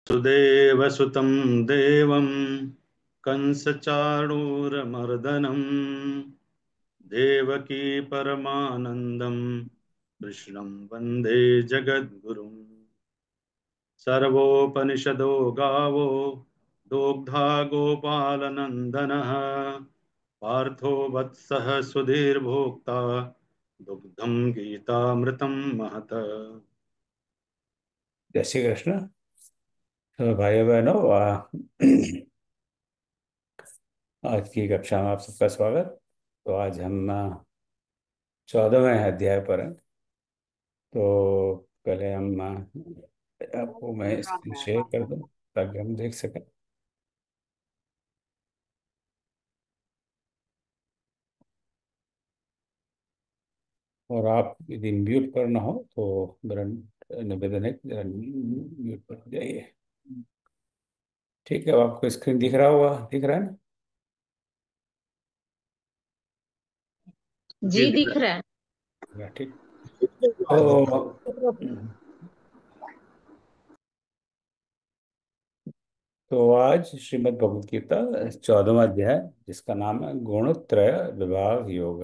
सुदेवसुतं देवं कंसचाणूरमर्दनम् देवकी परमानन्दं कृष्णं वन्दे जगद्गुरुम्। सर्वोपनिषदो गावो दोग्धा गोपालनन्दनः पार्थो वत्सः सुधीर्भोक्ता दुग्धं गीतामृतं महत। जय श्री कृष्ण। तो भाइयों बहनों, आज की कक्षा में आप सबका स्वागत। तो आज हम 14वें अध्याय पर हैं। तो पहले हम आपको मैं स्क्रीन शेयर कर दूं ताकि हम देख सकें। और आप यदि म्यूट पर ना हो तो मेरा निवेदन है कि जरा म्यूट पर हो जाइए। ठीक है, अब आपको स्क्रीन दिख रहा होगा, दिख रहा है ना? जी जी दिख दिख रहा रहा है। ठीक। तो आज श्रीमद् भगवद गीता 14वां अध्याय, जिसका नाम है गुणत्रय विभाग योग।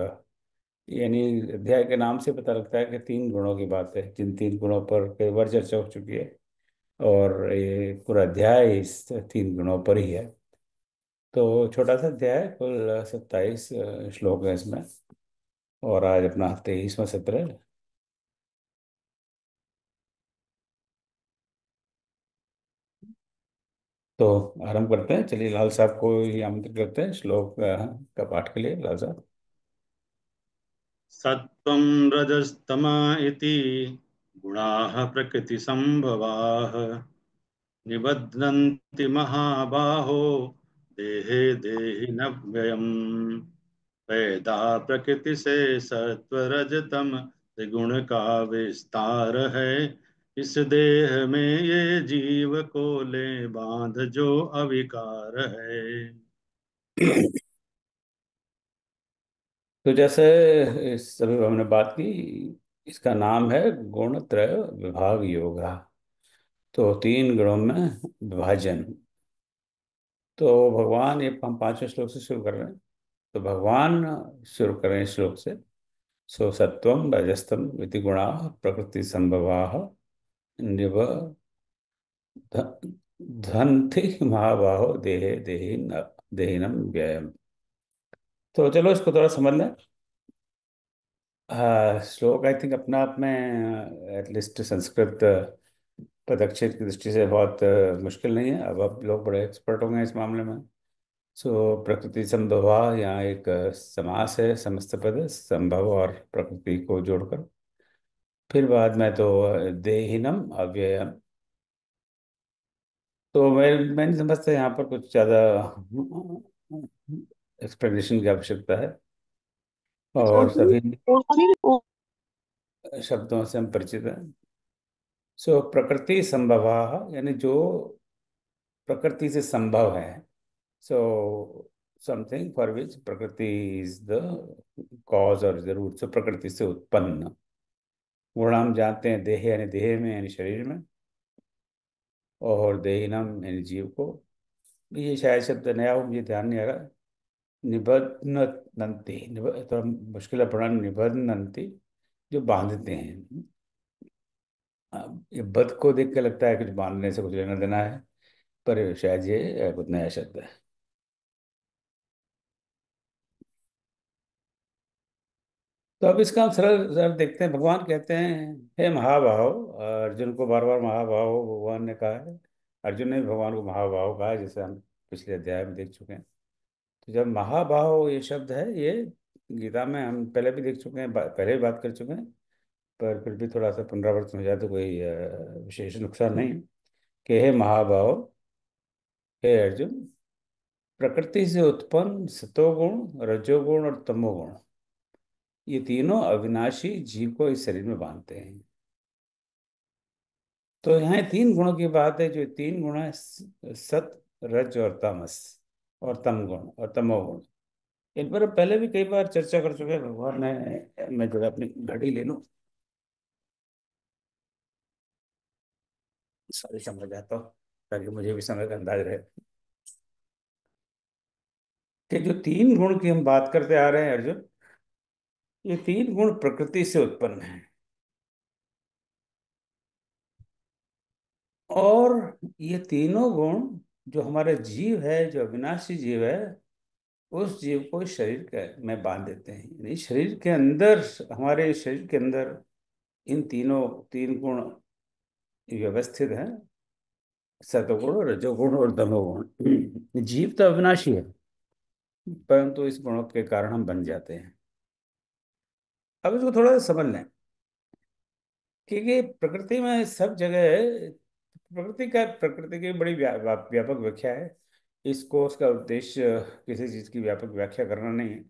यानी अध्याय के नाम से पता लगता है कि तीन गुणों की बात है, जिन तीन गुणों पर कई बार चर्चा हो चुकी है। और ये पूरा अध्याय इस तीन गुणों पर ही है। तो छोटा सा अध्याय है, कुल 27 श्लोक है इसमें। और आज अपना 23वां सत्र है। तो आरंभ करते हैं। चलिए, लाल साहब को ही आमंत्रित करते हैं श्लोक का पाठ के लिए। लाल साहब। सत्त्वं रजस्तम इति गुणाः प्रकृतिसम्भवाः निबध्नन्ति महाबाहो देहे देहिनव्ययम्। पैदा प्रकृति से सत्व रजतम त्रिगुण का विस्तार है। इस देह में ये जीव को ले बांध जो अविकार है। तो जैसे इस अभी हमने बात की, इसका नाम है गुणत्रय विभाग योग। तो तीन गुणों में विभाजन। तो भगवान, ये हम पांचवें श्लोक से शुरू कर रहे हैं। तो भगवान शुरू करें इस श्लोक से। सो सत्वम रजस्तम इति गुणा प्रकृति संभवा धन्ति महाबाहो देहे देहिनम व्ययम। तो चलो इसको थोड़ा समझ लें। श्लोक आई थिंक अपना आप में एटलीस्ट संस्कृत पदच्छेद की दृष्टि से बहुत मुश्किल नहीं है। अब आप लोग बड़े एक्सपर्ट होंगे इस मामले में। सो प्रकृति संभवा यहाँ एक समास है, समस्त पद संभव और प्रकृति को जोड़कर। फिर बाद में तो देहिनम अव्ययम। तो मैं नहीं समझता यहाँ पर कुछ ज़्यादा एक्सप्लेनेशन की आवश्यकता है। और सभी शब्दों से हम परिचित हैं। सो प्रकृति संभवा, यानी जो प्रकृति से संभव है। सो समथिंग फॉर विच प्रकृति इज द कॉज और द रूट। सो प्रकृति से उत्पन्न गुण हम जानते हैं, देह यानी देह में यानी शरीर में, और देहिनम यानी जीव को। ये शायद शब्द नया हो, मुझे ध्यान नहीं आ रहा। निबध्नन्ति, थोड़ा मुश्किल है पढ़ना। निबध्नन्ति, जो बांधते हैं। ये बद को देख के लगता है कुछ बांधने से कुछ लेना देना है, पर शायद ये कुछ नया शब्द है। तो अब इसका हम सरल सरल देखते हैं। भगवान कहते हैं, हे महाबाहो। अर्जुन को बार बार महाबाहो भगवान ने कहा है। अर्जुन ने भी भगवान को महाबाहो कहा है, जैसे हम पिछले अध्याय में देख चुके हैं। तो जब महाबाहो ये शब्द है, ये गीता में हम पहले भी देख चुके हैं, पहले भी बात कर चुके हैं। पर फिर भी थोड़ा सा पुनरावर्तन हो जाए तो कोई विशेष नुकसान नहीं है। कि हे महाबाहो, हे अर्जुन, प्रकृति से उत्पन्न सतोगुण, रजोगुण और तमोगुण, ये तीनों अविनाशी जीव को इस शरीर में बांधते हैं। तो यहाँ तीन गुणों की बात है। जो तीन गुण है, सत, रज और तमस, और तम गुण और तमोगुण। इन पर हम पहले भी कई बार चर्चा कर चुके हैं। भगवान ने, मैं जो है अपनी घड़ी ले लूं, सारी समझ आता हूँ। ताकि मुझे भी समय का अंदाज रहे कि जो तीन गुण की हम बात करते आ रहे हैं अर्जुन, ये तीन गुण प्रकृति से उत्पन्न हैं। और ये तीनों गुण जो हमारे जीव है, जो अविनाशी जीव है, उस जीव को में बांध देते हैं। यानी शरीर के अंदर, हमारे शरीर के अंदर इन तीन गुण व्यवस्थित हैं, सतोगुण, रजोगुण और तमोगुण। जीव तो अविनाशी है, परंतु इस गुणों के कारण हम बन जाते हैं। अब इसको थोड़ा सा समझ लें, क्योंकि प्रकृति में सब जगह, प्रकृति की बड़ी व्यापक व्याख्या है। इसको, उसका उद्देश्य किसी चीज़ की व्यापक व्याख्या करना नहीं है,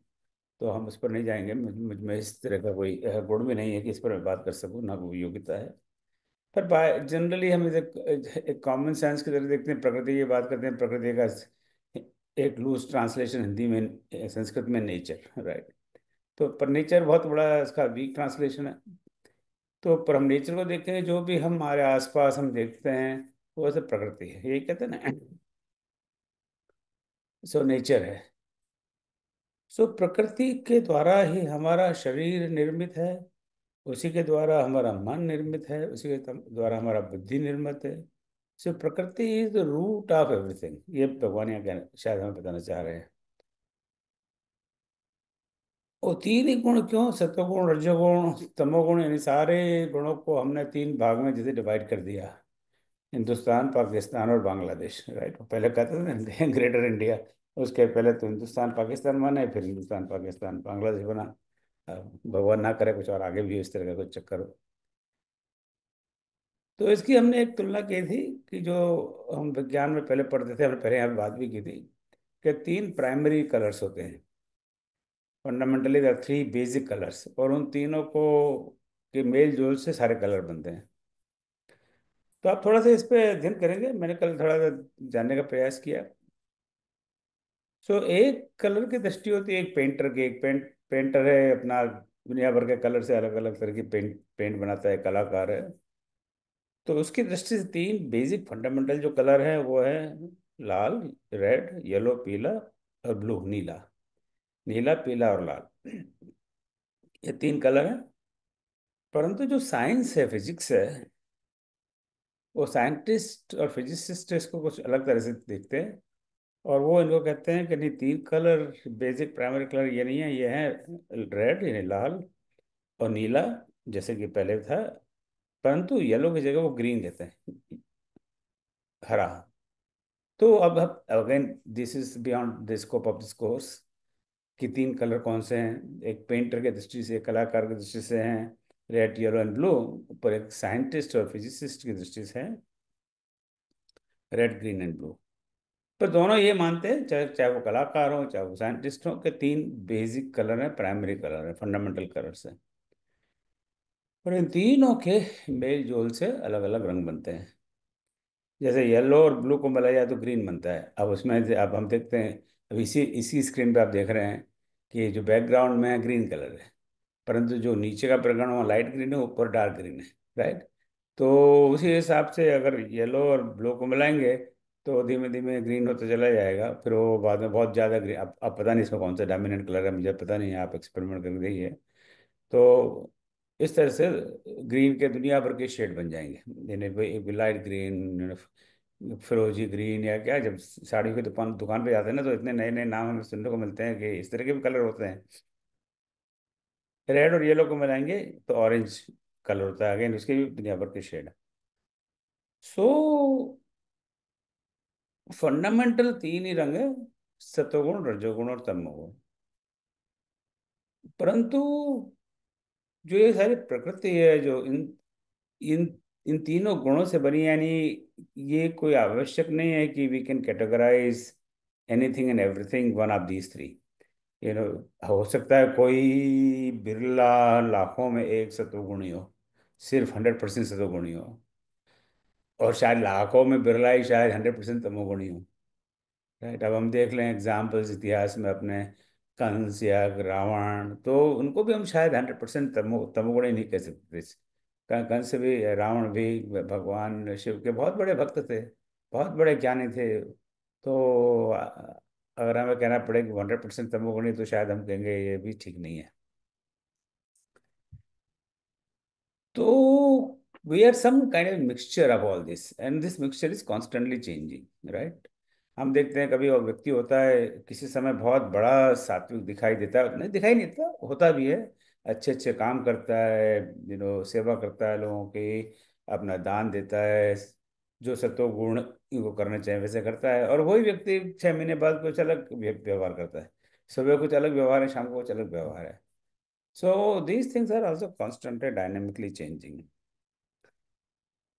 तो हम उस पर नहीं जाएंगे। मुझ में इस तरह का कोई गुण भी नहीं है कि इस पर मैं बात कर सकूं, ना कोई योग्यता है। पर बाय जनरली हम इसे एक कॉमन सेंस की तरह देखते हैं। प्रकृति की बात करते हैं, प्रकृति का एक लूज ट्रांसलेशन हिंदी में, संस्कृत में नेचर, राइट। तो पर नेचर बहुत बड़ा इसका वीक ट्रांसलेशन है। तो पर हम नेचर को देखें, जो भी हम हमारे आसपास हम देखते हैं, वो सब प्रकृति है, यही कहते हैं ना। सो नेचर है। सो प्रकृति के द्वारा ही हमारा शरीर निर्मित है, उसी के द्वारा हमारा मन निर्मित है, उसी के द्वारा हमारा बुद्धि निर्मित है। So prakriti is the root of everything, ये भगवान यहाँ शायद हमें बताना चाह रहे हैं। वो तीन ही गुण क्यों, सत्वगुण, रजोगुण, तमोगुण, यानी सारे गुणों को हमने तीन भाग में जैसे डिवाइड कर दिया। हिंदुस्तान, पाकिस्तान और बांग्लादेश, राइट। पहले कहते थे ग्रेटर इंडिया, उसके पहले तो हिंदुस्तान पाकिस्तान बना है, फिर हिंदुस्तान पाकिस्तान बांग्लादेश बना। भगवान ना करे कुछ और आगे भी इस तरह का कुछ चक्कर हो। तो इसकी हमने एक तुलना की थी कि जो हम विज्ञान में पहले पढ़ते थे, हमने पहले यहाँ पे बात भी की थी, कि तीन प्राइमरी कलर्स होते हैं। Fundamentally the three basic colours, और उन तीनों को के मेल जोल से सारे कलर बनते हैं। तो आप थोड़ा सा इस पे अध्ययन करेंगे, मैंने कल थोड़ा सा जानने का प्रयास किया। सो एक कलर की दृष्टि होती है एक पेंटर की। एक पेंटर है, अपना दुनिया भर के कलर से अलग अलग तरह की पेंट बनाता है, कलाकार है। तो उसकी दृष्टि से तीन बेसिक फंडामेंटल जो कलर है वो है लाल, रेड, येलो, पीला, और ब्लू, नीला। नीला, पीला और लाल, ये तीन कलर हैं। परंतु जो साइंस है, फिजिक्स है, वो साइंटिस्ट और फिजिसिस्ट इसको कुछ अलग तरह से देखते हैं। और वो इनको कहते हैं कि नहीं, तीन कलर बेसिक प्राइमरी कलर ये नहीं है, ये है रेड यानी लाल, और नीला जैसे कि पहले था, परंतु येलो की जगह वो ग्रीन कहते हैं, हरा। तो अब again this is beyond the scope of this course, कि तीन कलर कौन से हैं। एक पेंटर की दृष्टि से, एक कलाकार की दृष्टि से हैं रेड, येलो एंड ब्लू, पर एक साइंटिस्ट और फिजिसिस्ट की दृष्टि से है रेड, ग्रीन एंड ब्लू। पर दोनों ये मानते हैं, चाहे चाहे वो कलाकार हो चाहे वो साइंटिस्ट हो, कि तीन बेसिक कलर हैं, प्राइमरी कलर है, फंडामेंटल कलर्स हैं। और इन तीनों के मेल जोल से अलग अलग रंग बनते हैं। जैसे येलो और ब्लू को मिलाया जाए तो ग्रीन बनता है। अब उसमें अब हम देखते हैं, अब इसी इसी स्क्रीन पे आप देख रहे हैं कि जो बैकग्राउंड में है ग्रीन कलर है, परंतु जो नीचे का बैकग्राउंड वहाँ लाइट ग्रीन है, ऊपर डार्क ग्रीन है, राइट। तो उसी हिसाब से अगर येलो और ब्लू को मिलाएंगे तो धीमे धीमे ग्रीन होता चला जाएगा, फिर वो बाद में बहुत ज़्यादा ग्रीन। अब पता नहीं इसमें कौन सा डोमिनेंट कलर है, मुझे पता नहीं है, आप एक्सपेरिमेंट करके देखिए। तो इस तरह से ग्रीन के दुनिया भर के शेड बन जाएंगे, यानी लाइट ग्रीन, फिरोजी ग्रीन, या क्या। जब साड़ियों की दुकान दुकान पे जाते हैं ना, तो इतने नए नए नाम हमें सुनने को मिलते हैं कि इस तरह के भी कलर होते हैं। रेड और येलो को मिलाएंगे तो ऑरेंज कलर होता है, अगेन उसके भी दुनिया भर के शेड। सो फंडामेंटल तीन ही रंग है, सतोगुण, रजोगुण और तमोगुण। परंतु जो ये सारी प्रकृति है, जो इन इन इन तीनों गुणों से बनी, यानी ये कोई आवश्यक नहीं है कि we can categorize anything and everything one of these three. You know, हो सकता है कोई बिरला लाखों में एक सतोगुणी हो, सिर्फ 100% सतोगुणी हो, और शायद लाखों में बिरला ही शायद 100% तमोगुणी हो, राइट। अब हम देख लें एग्जाम्पल्स इतिहास में अपने, कंस या रावण, तो उनको भी हम शायद 100% तमोगुणी नहीं कह सकते। कंस भी, रावण भी भगवान शिव के बहुत बड़े भक्त थे, बहुत बड़े ज्ञानी थे। तो अगर हमें कहना पड़े कि 100% तमोगुणी, तो शायद हम कहेंगे ये भी ठीक नहीं है। तो we are some kind of mixture of all this, and this mixture is constantly changing, right? हम देखते हैं कभी वो व्यक्ति होता है किसी समय बहुत बड़ा सात्विक दिखाई देता है, नहीं दिखाई नहीं देता, होता भी है, अच्छे अच्छे काम करता है, सेवा करता है लोगों की, अपना दान देता है, जो सत्व गुण को करना चाहिए वैसे करता है। और वही व्यक्ति 6 महीने बाद कुछ अलग व्यवहार करता है, सुबह कुछ अलग व्यवहार है, शाम को कुछ अलग व्यवहार है। So these things are also constantly dynamically changing.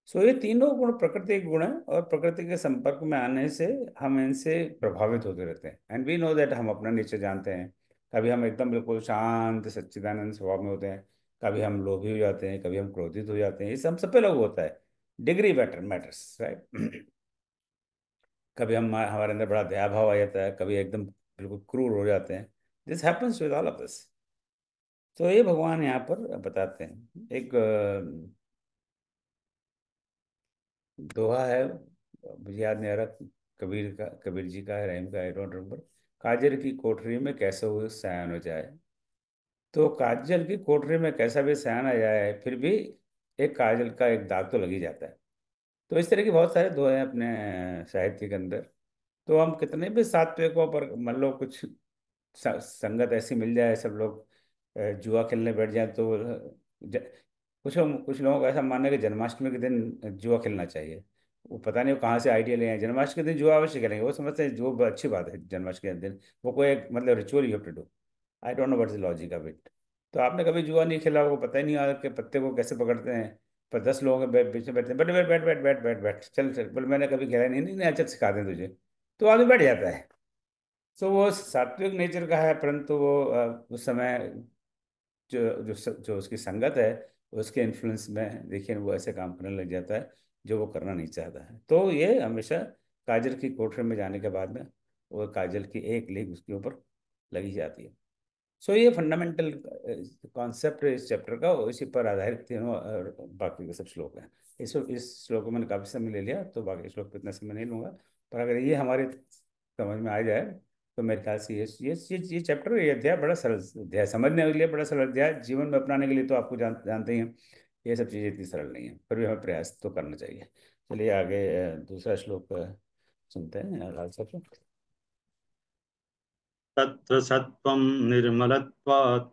So ये तीनों गुण प्रकृति के गुण हैं, और प्रकृति के संपर्क में आने से हम इनसे प्रभावित होते रहते हैं। एंड वी नो दैट, हम अपना नेचर जानते हैं। कभी हम एकदम बिल्कुल शांत सच्चिदानंद स्वभाव में होते हैं, कभी हम लोभी हो जाते हैं, कभी हम क्रोधित हो जाते हैं, ये सब सब पे लागू होता है। Degree matters, right. कभी हम हमारे अंदर बड़ा दया भाव आ जाता है, कभी एकदम बिल्कुल क्रूर हो जाते हैं। This happens with all of us. तो ये भगवान यहाँ पर बताते हैं। एक दोहा है, मुझे याद नहीं आ रहा, कबीर का, कबीर जी का है, रहीम का, आई डोंट रिमेम्बर। काजल की कोठरी में कैसे हुए सयान हो जाए। तो काजल की कोठरी में कैसा भी सयान आ जाए, फिर भी एक काजल का एक दाग तो लग ही जाता है। तो इस तरह की बहुत सारे दोहे हैं अपने साहित्य के अंदर। तो हम कितने भी सात्विकों पर, मान लो कुछ संगत ऐसी मिल जाए, सब लोग जुआ खेलने बैठ जाए, तो कुछ लोगों का ऐसा मानना है कि जन्माष्टमी के दिन जुआ खेलना चाहिए। वो पता नहीं वो कहाँ से आइडिया ले आए, जन्माष्टमी के दिन जुआ अवश्य खेलेंगे, वो समझते हैं जो अच्छी बात है जन्माष्टमी के दिन, वो कोई एक मतलब ritual you have to do. I don't know what is logic of it. तो आपने कभी जुआ नहीं खेला, वो पता ही नहीं आ कि पत्ते को कैसे पकड़ते हैं। पर 10 लोगों के बीच में बैठते हैं, बैठ बैठ बैठ बैठ बैठ बैठ बैठ, चल चल, बोले मैंने कभी खेला नहीं, नहीं नहीं, अच्छा सिखा दें तुझे। तो आदमी बैठ जाता है। सो वो सात्विक नेचर का है, परंतु वो उस समय जो उसकी संगत है, उसके इन्फ्लुएंस में देखिए वो ऐसे काम करने लग जाता है जो वो करना नहीं चाहता है। तो ये हमेशा काजल की कोठरी में जाने के बाद में वो काजल की एक लीक उसके ऊपर लगी जाती है। सो ये फंडामेंटल कॉन्सेप्ट है इस चैप्टर का, और इसी पर आधारित तीनों बाकी के सब श्लोक हैं। इस श्लोक को मैंने काफ़ी समय ले लिया, तो बाकी श्लोक पे इतना समय नहीं लूंगा। पर अगर ये हमारे समझ में आ जाए, तो मेरे ख्याल से ये चैप्टर, ये अध्याय बड़ा सरल अध्याय, समझने के लिए बड़ा सरल अध्याय, जीवन में अपनाने के लिए तो आपको जानते ही हैं ये सब चीज़ें इतनी सरल नहीं है, फिर भी हमें प्रयास तो करना चाहिए। चलिए आगे दूसरा श्लोक सुनते हैं लाल साहब से। तत्र सत्त्वं निर्मलत्वात्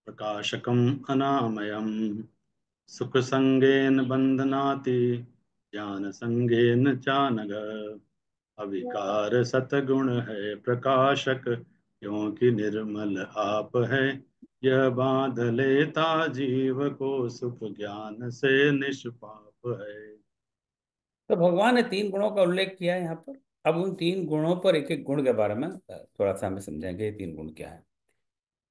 प्रकाशकम् अनामयम् सुखसंगेन बंधनाति ज्ञान संगेन चानघ अविकार सतगुण है प्रकाशक क्योंकि निर्मल आप है यह बांध लेता जीव को सुख ज्ञान से निष्पाप है। तो भगवान ने 3 गुणों का उल्लेख किया है यहाँ पर। अब उन 3 गुणों पर एक एक गुण के बारे में थोड़ा सा हमें समझेंगे, ये 3 गुण क्या है।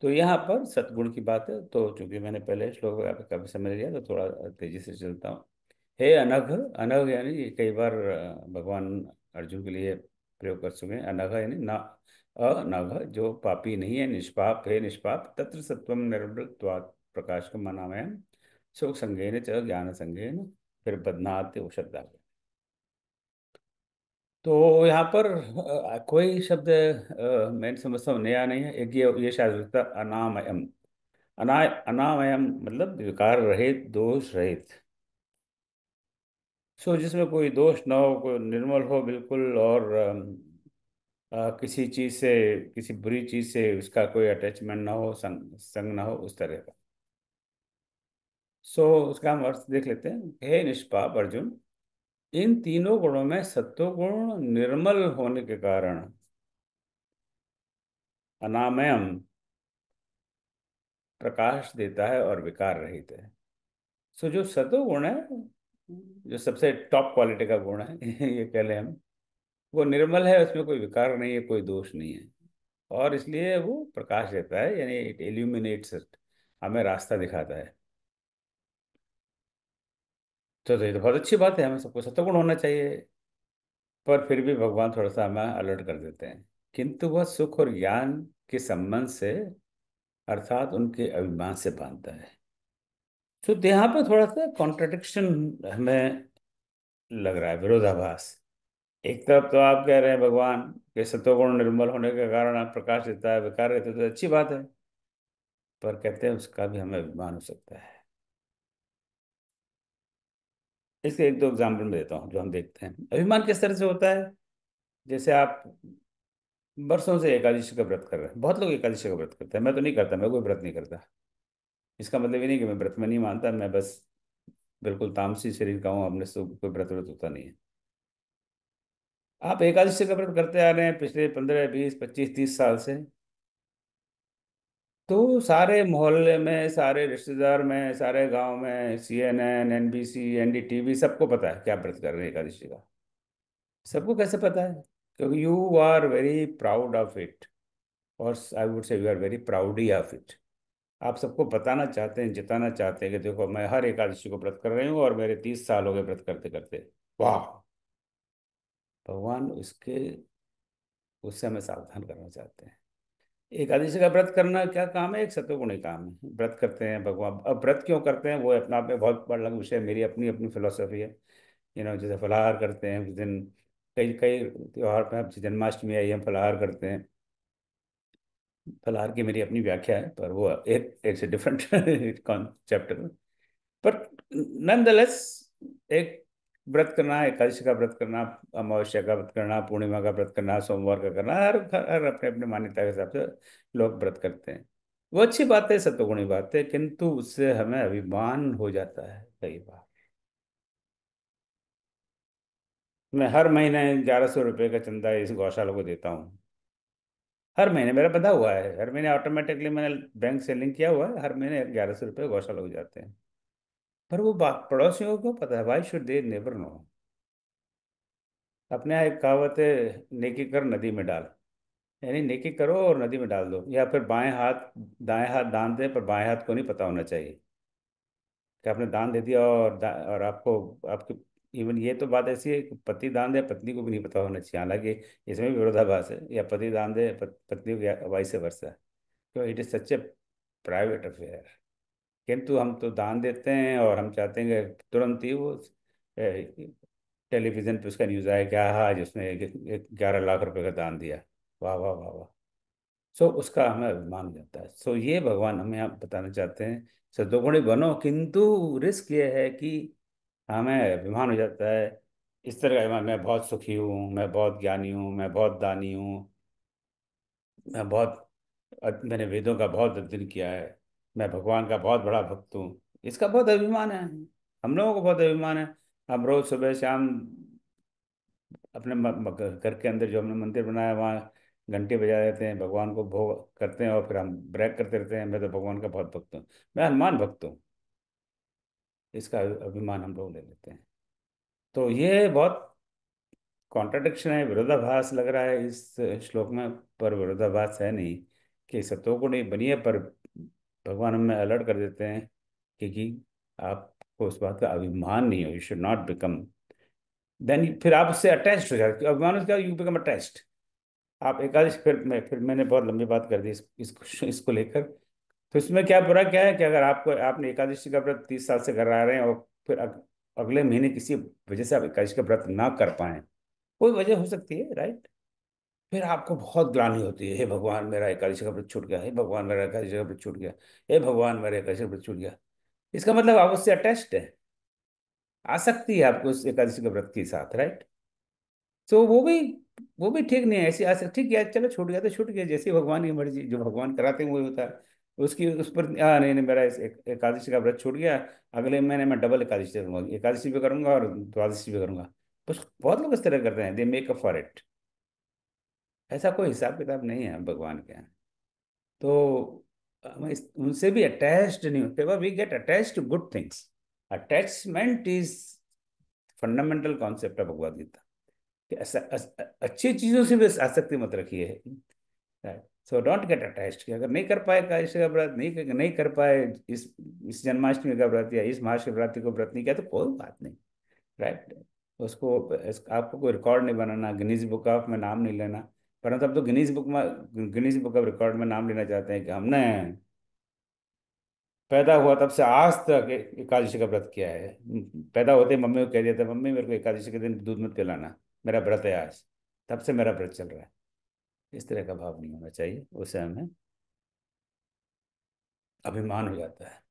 तो यहाँ पर सतगुण की बात है, तो चूंकि मैंने पहले श्लोक काफी समय लिया, तो थोड़ा तेजी से चलता हूँ। हे अनघ, अनघ यानी ये कई बार भगवान अर्जुन के लिए प्रयोग कर चुके हैं। अनघ यानी ना, अनघ जो पापी नहीं है, निष्पाप है, निष्पाप, तत्र सत्वम निर्मलत्वात् प्रकाश का मनामय है, सुख संगेन च ज्ञान संगेन, फिर बदनाते वो शब्द आ गया। तो यहाँ पर कोई शब्द मैं समझता हूँ नया नहीं है। एक ये शायद होता है अनामयम। अनामयम मतलब विकार रहित, दोष रहित। सो जिसमें कोई दोष ना हो, कोई निर्मल हो बिल्कुल, और किसी चीज से, किसी बुरी चीज से उसका कोई अटैचमेंट ना हो, संग ना हो, उस तरह का। सो उसका हम अर्थ देख लेते हैं। हे निष्पाप अर्जुन, इन तीनों गुणों में सत्वगुण निर्मल होने के कारण अनामयम प्रकाश देता है और विकार रहित है। सो जो सत्वगुण है, जो सबसे टॉप क्वालिटी का गुण है ये कह लें हम, वो निर्मल है, उसमें कोई विकार नहीं है, कोई दोष नहीं है, और इसलिए वो प्रकाश देता है, यानी इट इल्यूमिनेट्स, हमें रास्ता दिखाता है। तो ये तो बहुत अच्छी बात है, हमें सबको सत्वगुण होना चाहिए। पर फिर भी भगवान थोड़ा सा हमें अलर्ट कर देते हैं, किंतु वह सुख और ज्ञान के संबंध से, अर्थात उनके अभिमान से बांधता है। तो यहाँ पे थोड़ा सा कॉन्ट्रडिक्शन हमें लग रहा है, विरोधाभास। एक तरफ तो आप कह रहे हैं भगवान के सतोगुण निर्मल होने के कारण आप प्रकाश देता है, विकार रहते तो अच्छी बात है, पर कहते हैं उसका भी हमें अभिमान हो सकता है। इसके एक दो एग्जाम्पल में देता हूँ जो हम देखते हैं। अभिमान किस तरह से होता है? जैसे आप बरसों से एकादशी का व्रत कर रहे हैं, बहुत लोग एकादशी का व्रत करते हैं, मैं तो नहीं करता, मैं कोई व्रत नहीं करता। इसका मतलब ये नहीं कि मैं व्रत में नहीं मानता, मैं बस बिल्कुल तामसी शरीर का हूँ, हमने से कोई व्रत व्रत होता नहीं है। आप एकादशी का व्रत करते आ रहे हैं पिछले 15 20 25 30 साल से, तो सारे मोहल्ले में, सारे रिश्तेदार में, सारे गांव में CNN NBC NDTV सबको पता है कि आप व्रत कर रहे हैं एकादशी का। सबको कैसे पता है? क्योंकि you are very proud of it, और I would say you are very proudly of it. आप सबको बताना चाहते हैं, जिताना चाहते हैं कि देखो मैं हर एकादशी को व्रत कर रही हूँ और मेरे 30 साल हो गए व्रत करते करते। वाह! भगवान उससे हमें सावधान करना चाहते हैं। एकादशी का व्रत करना क्या काम है? एक सतोगुणी काम है। व्रत करते हैं भगवान, अब व्रत क्यों करते हैं वो अपने आप में बहुत बड़ा अलग विषय है, मेरी अपनी अपनी फिलोसफी है। जैसे फलाहार करते हैं उस दिन, कई कई त्योहार पे, अब जन्माष्टमी आई, हम फलाहार करते हैं। फलाहार की मेरी अपनी व्याख्या है, पर वो एक एक डिफरेंट चैप्टर। बट नॉनदलेस, एक व्रत करना, एकादशी का व्रत करना, अमावस्या का व्रत करना, पूर्णिमा का व्रत करना, सोमवार का करना, हर हर अपने अपने मान्यता के हिसाब से लोग व्रत करते हैं। वो अच्छी बात है, सत्वगुणी बात है, किंतु उससे हमें अभिमान हो जाता है कई बार। मैं हर महीने 1100 रुपये का चंदा इस गौशाला को देता हूँ। हर महीने मेरा बंधा हुआ है, हर महीने ऑटोमेटिकली मैंने बैंक से लिंक किया हुआ है, हर महीने 1100 रुपये गौशाला हो जाते हैं। पर वो बात पड़ोसियों को पता है, why should they never know? अपने यहाँ एक कहावत है, नेकी कर नदी में डाल। यानी नेकी करो और नदी में डाल दो, या फिर बाएं हाथ दाएं हाथ दान दे, पर बाएं हाथ को नहीं पता होना चाहिए कि आपने दान दे दिया, और आपको आपके इवन ये तो बात ऐसी है कि पति दान दे, पत्नी को भी नहीं पता होना चाहिए। हालांकि इसमें भी विरोधाभास है, या पति दान दे पत्नी को, वाइस वर्सा। तो it is such A private affair. किंतु हम तो दान देते हैं और हम चाहते हैं कि तुरंत ही वो टेलीविजन पे उसका न्यूज़ आया, क्या आज उसने 11 लाख रुपए का दान दिया। वाह वाह वाह वाह! सो उसका हमें अभिमान हो जाता है। सो ये भगवान हमें यहाँ बताना चाहते हैं, सद्गुणी बनो, किंतु रिस्क ये है कि हमें अभिमान हो जाता है। इस तरह का अभिमान, मैं बहुत सुखी हूँ, मैं बहुत ज्ञानी हूँ, मैं बहुत दानी हूँ, मैं बहुत मैंने वेदों का बहुत अध्ययन किया है, मैं भगवान का बहुत बड़ा भक्त हूँ। इसका बहुत अभिमान है, हम लोगों को बहुत अभिमान है। हम रोज सुबह शाम अपने घर के अंदर जो हमने मंदिर बनाया है, वहाँ घंटे बजा देते हैं, भगवान को भोग करते हैं, और फिर हम ब्रैग करते रहते हैं, मैं तो भगवान का बहुत भक्त हूँ, मैं हनुमान भक्त हूँ। इसका अभिमान हम लोग ले लेते हैं। तो ये बहुत कॉन्ट्रडिक्शन है, विरोधाभास लग रहा है इस श्लोक में, पर विरोधाभास है नहीं। कि सत्व को नहीं बनिए, पर भगवान हमें अलर्ट कर देते हैं कि आपको उस बात का अभिमान नहीं हो, you should not become, then फिर आप उससे अटैच्ड हो जाते हो। अभिमान क्या, यू बिकम अटैच्ड। आप एकादश, फिर मैंने बहुत लंबी बात कर दी इसको लेकर। तो इसमें क्या बुरा क्या है कि अगर आपने एकादशी का व्रत 30 साल से कर रहे हैं, और फिर अगले महीने किसी वजह से आप एकादशी का व्रत ना कर पाए, कोई वजह हो सकती है, राइट? फिर आपको बहुत ग्लानि होती है, हे भगवान मेरा एकादशी का व्रत छूट गया, हे भगवान मेरा एकादशी का व्रत छूट गया, हे भगवान मेरा एकादशी का व्रत छूट गया। इसका मतलब आप उससे अटैच्ड है, आसक्ति है आपको उस एकादशी के व्रत के साथ, राइट? तो वो भी ठीक नहीं है, ऐसी आसक्ति। ठीक है, चलो छूट गया तो छूट गया, जैसे भगवान की मर्जी, जो भगवान कराते हैं वही होता है। उसकी उस पर नहीं नहीं, मेरा एकादशी का व्रत छूट गया, अगले महीने मैं डबल एकादशी करूंगा, एकादशी भी करूंगा और द्वादशी भी करूंगा। बस बहुत लोग इस तरह करते हैं, they make up for it. ऐसा कोई हिसाब किताब नहीं है भगवान के यहाँ। तो हमें उनसे भी अटैच्ड नहीं होते, we get attached to good things. Attachment is fundamental concept है भगवद गीता, कि अच्छी चीजों से भी आसक्ति मत रखिए। सो डोंट गेट अटैच्ड, कि अगर नहीं कर पाए कायश का व्रत, नहीं कर पाए इस जन्माष्टमी का व्रत या इस महाशिवरात्रि को व्रत नहीं किया, तो कोई बात नहीं, राइट? उसको आपको कोई रिकॉर्ड नहीं बनाना, गिनीज बुक ऑफ में नाम नहीं लेना। परंतु अब तो गिनीज बुक ऑफ रिकॉर्ड में नाम लेना चाहते हैं कि हमने पैदा हुआ तब से आज तक एकादशी का व्रत किया है। पैदा होते ही मम्मी को कह दिया था, मम्मी मेरे को एकादशी के दिन दूध मत पिलाना। मेरा व्रत है आज, तब से मेरा व्रत चल रहा है। इस तरह का भाव नहीं होना चाहिए, उससे हमें अभिमान हो जाता है।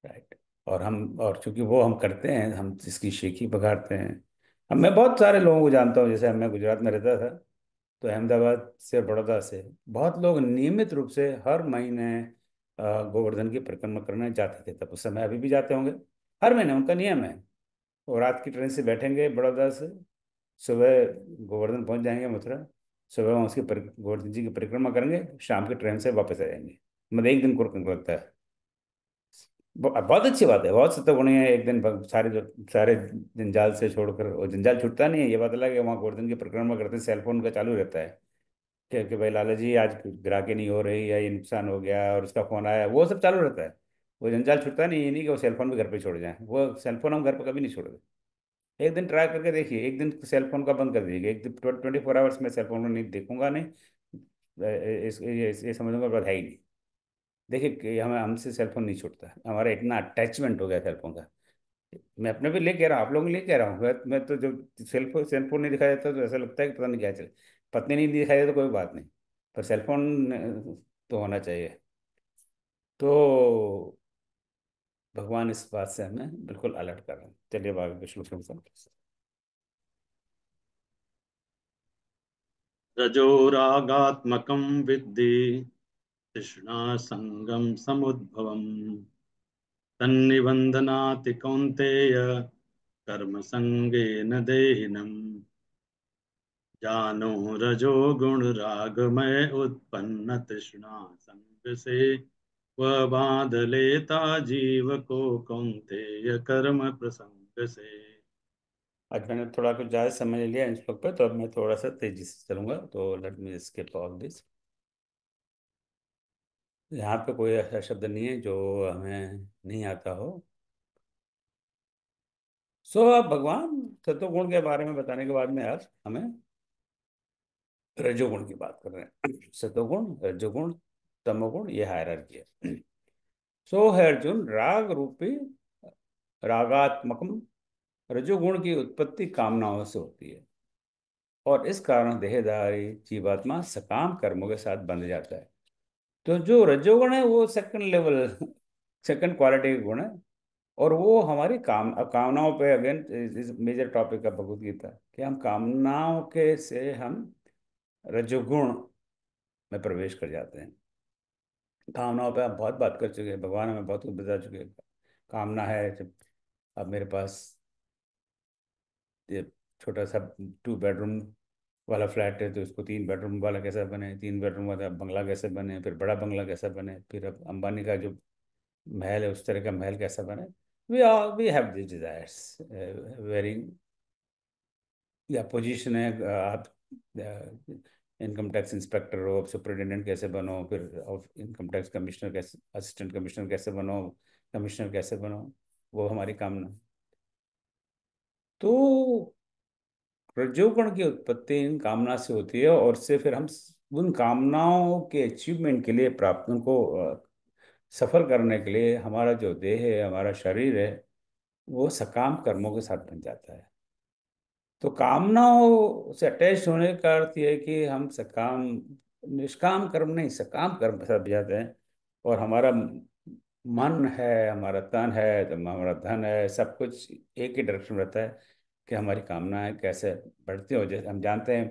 राइट। और चूंकि वो हम करते हैं, हम जिसकी शेखी पकाड़ते हैं। अब मैं बहुत सारे लोगों को जानता हूँ, जैसे मैं गुजरात में रहता था, तो अहमदाबाद से, बड़ौदा से बहुत लोग नियमित रूप से हर महीने गोवर्धन की परिक्रमा करने जाते थे। तब उस समय, अभी भी जाते होंगे, हर महीने उनका नियम है। वो रात की ट्रेन से बैठेंगे बड़ौदा से, सुबह गोवर्धन पहुंच जाएंगे मथुरा, सुबह वहाँ उसकी गोवर्धन जी की परिक्रमा करेंगे, शाम की ट्रेन से वापस आ जाएंगे। मतलब एक दिन को लगता है। बहुत अच्छी बात है, बहुत सत्य है। एक दिन सारे जो सारे जंजाल से छोड़कर, वो जंजाल छूटता नहीं है, ये बात अलग है। वहाँ गोवर्धन की परिक्रमा करते हैं, सेलफोन का चालू रहता है कि भाई लाला जी आज ग्राहकी नहीं हो रही, या ये नुकसान हो गया और उसका फोन आया, वो सब चालू रहता है। वो जंजाल छूटता नहीं, ये नहीं कि वो सेलफोन भी घर पे छोड़ जाए। वो सेलफोन हम घर पे कभी नहीं छोड़ते। एक दिन ट्राई करके देखिए, एक दिन सेलफोन का बंद कर दीजिए, एक दिन 24 आवर्स में सेलफोन में नहीं देखूंगा, नहीं ये समझूंगा बात है ही नहीं। देखिए कि हमें, हमसे सेलफोन नहीं छूटता, हमारा इतना अटैचमेंट हो गया सेलफोन का। मैं अपने भी ले कह रहा हूँ, आप लोगों के लिए कह रहा हूँ। मैं तो जब सेलफोन नहीं दिखाया जाता तो ऐसा लगता है कि पता नहीं क्या चले। पत्नी नहीं दिखाई देता तो कोई बात नहीं, पर सेलफोन तो होना चाहिए। तो भगवान इस बात से हमें बिल्कुल अलर्ट कर रहे हैं। चलिए अब आगे के श्लोक में रजोरागात्मकं विद्धि तृष्णासङ्गं समुद्भवम् तन्निबन्धनाति कौन्तेय कर्मसङ्गेन देहिनम् जानो रजो गुण रागमय उत्पन्न तृष्णा संग से वह बांध लेता जीव को कौन्तेय कर्म प्रसंग से। आज मैंने थोड़ा कुछ ज़्यादा समय ले लिया इन श्लोक पे, तो अब मैं थोड़ा सा तेजी से चलूंगा, तो let me skip all this. यहाँ पे कोई ऐसा शब्द नहीं है जो हमें नहीं आता हो। सो अब भगवान सत्वगुण के बारे में बताने के बाद में आज हमें रजोगुण की बात कर रहे हैं। सत्वगुण, रजोगुण, तमोगुण, ये हायरार्की है। सो है अर्जुन, राग रूपी रागात्मकम रजोगुण की उत्पत्ति कामनाओं से होती है, और इस कारण देहधारी जीवात्मा सकाम कर्मों के साथ बंध जाता है। तो जो रजोगुण है वो सेकंड लेवल, सेकंड क्वालिटी का गुण है। और वो हमारी कामनाओं पे, अगेन मेजर टॉपिक है भगवत गीता, कि हम कामनाओं के से हम रजोगुण में प्रवेश कर जाते हैं। कामनाओं पे हम बहुत बात कर चुके हैं, भगवान हमें बहुत कुछ बता चुके हैं। कामना है जब, अब मेरे पास ये छोटा सा 2 बेडरूम वाला फ्लैट है, तो उसको 3 बेडरूम वाला कैसा बने, 3 बेडरूम वाला बंगला कैसे बने, फिर बड़ा बंगला कैसा बने, फिर अब अंबानी का जो महल है उस तरह का महल कैसा बने। We have this desires very, या पोजीशन है, आप इनकम टैक्स इंस्पेक्टर हो, अब सुपरिटेंडेंट कैसे बनो, फिर इनकम टैक्स कमिश्नर कैसे, असिस्टेंट कमिश्नर कैसे बनो, कमिश्नर कैसे बनो, वो हमारी कामना। तो रजोगुण की उत्पत्ति इन कामना से होती है, और से फिर हम उन कामनाओं के अचीवमेंट के लिए, प्राप्त उनको सफल करने के लिए, हमारा जो देह है, हमारा शरीर है, वो सकाम कर्मों के साथ बन जाता है। तो कामनाओं से अटैच होने का अर्थ ये है कि हम सकाम, निष्काम कर्म नहीं, सकाम कर्म के साथ जाते हैं। और हमारा मन है, हमारा तन है, तो हमारा धन है, सब कुछ एक ही डायरेक्शन रहता है कि हमारी कामनाएं कैसे बढ़ती हो। जैसे हम जानते हैं,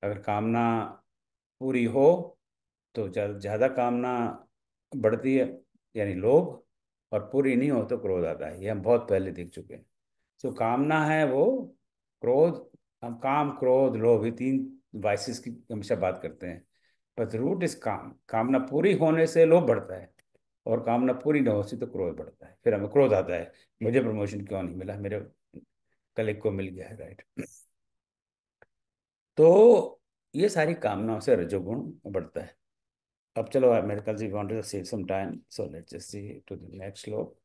अगर कामना पूरी हो तो ज़्यादा कामना बढ़ती है, यानी लोभ, और पूरी नहीं हो तो क्रोध आता है। ये हम बहुत पहले देख चुके हैं। जो कामना है वो क्रोध, हम काम क्रोध लोभ, ये 3 वाइसेस की हमेशा बात करते हैं। बट रूट इज काम। कामना पूरी होने से लोभ बढ़ता है, और कामना पूरी ना होती तो क्रोध बढ़ता है। फिर हमें क्रोध आता है, मुझे प्रमोशन क्यों नहीं मिला, मेरे कलीग को मिल गया है, राइट। तो ये सारी कामनाओं से रजोगुण बढ़ता है। अब चलो मेरे ख्याल से wanted to save some time, so let's just see to the next श्लोक।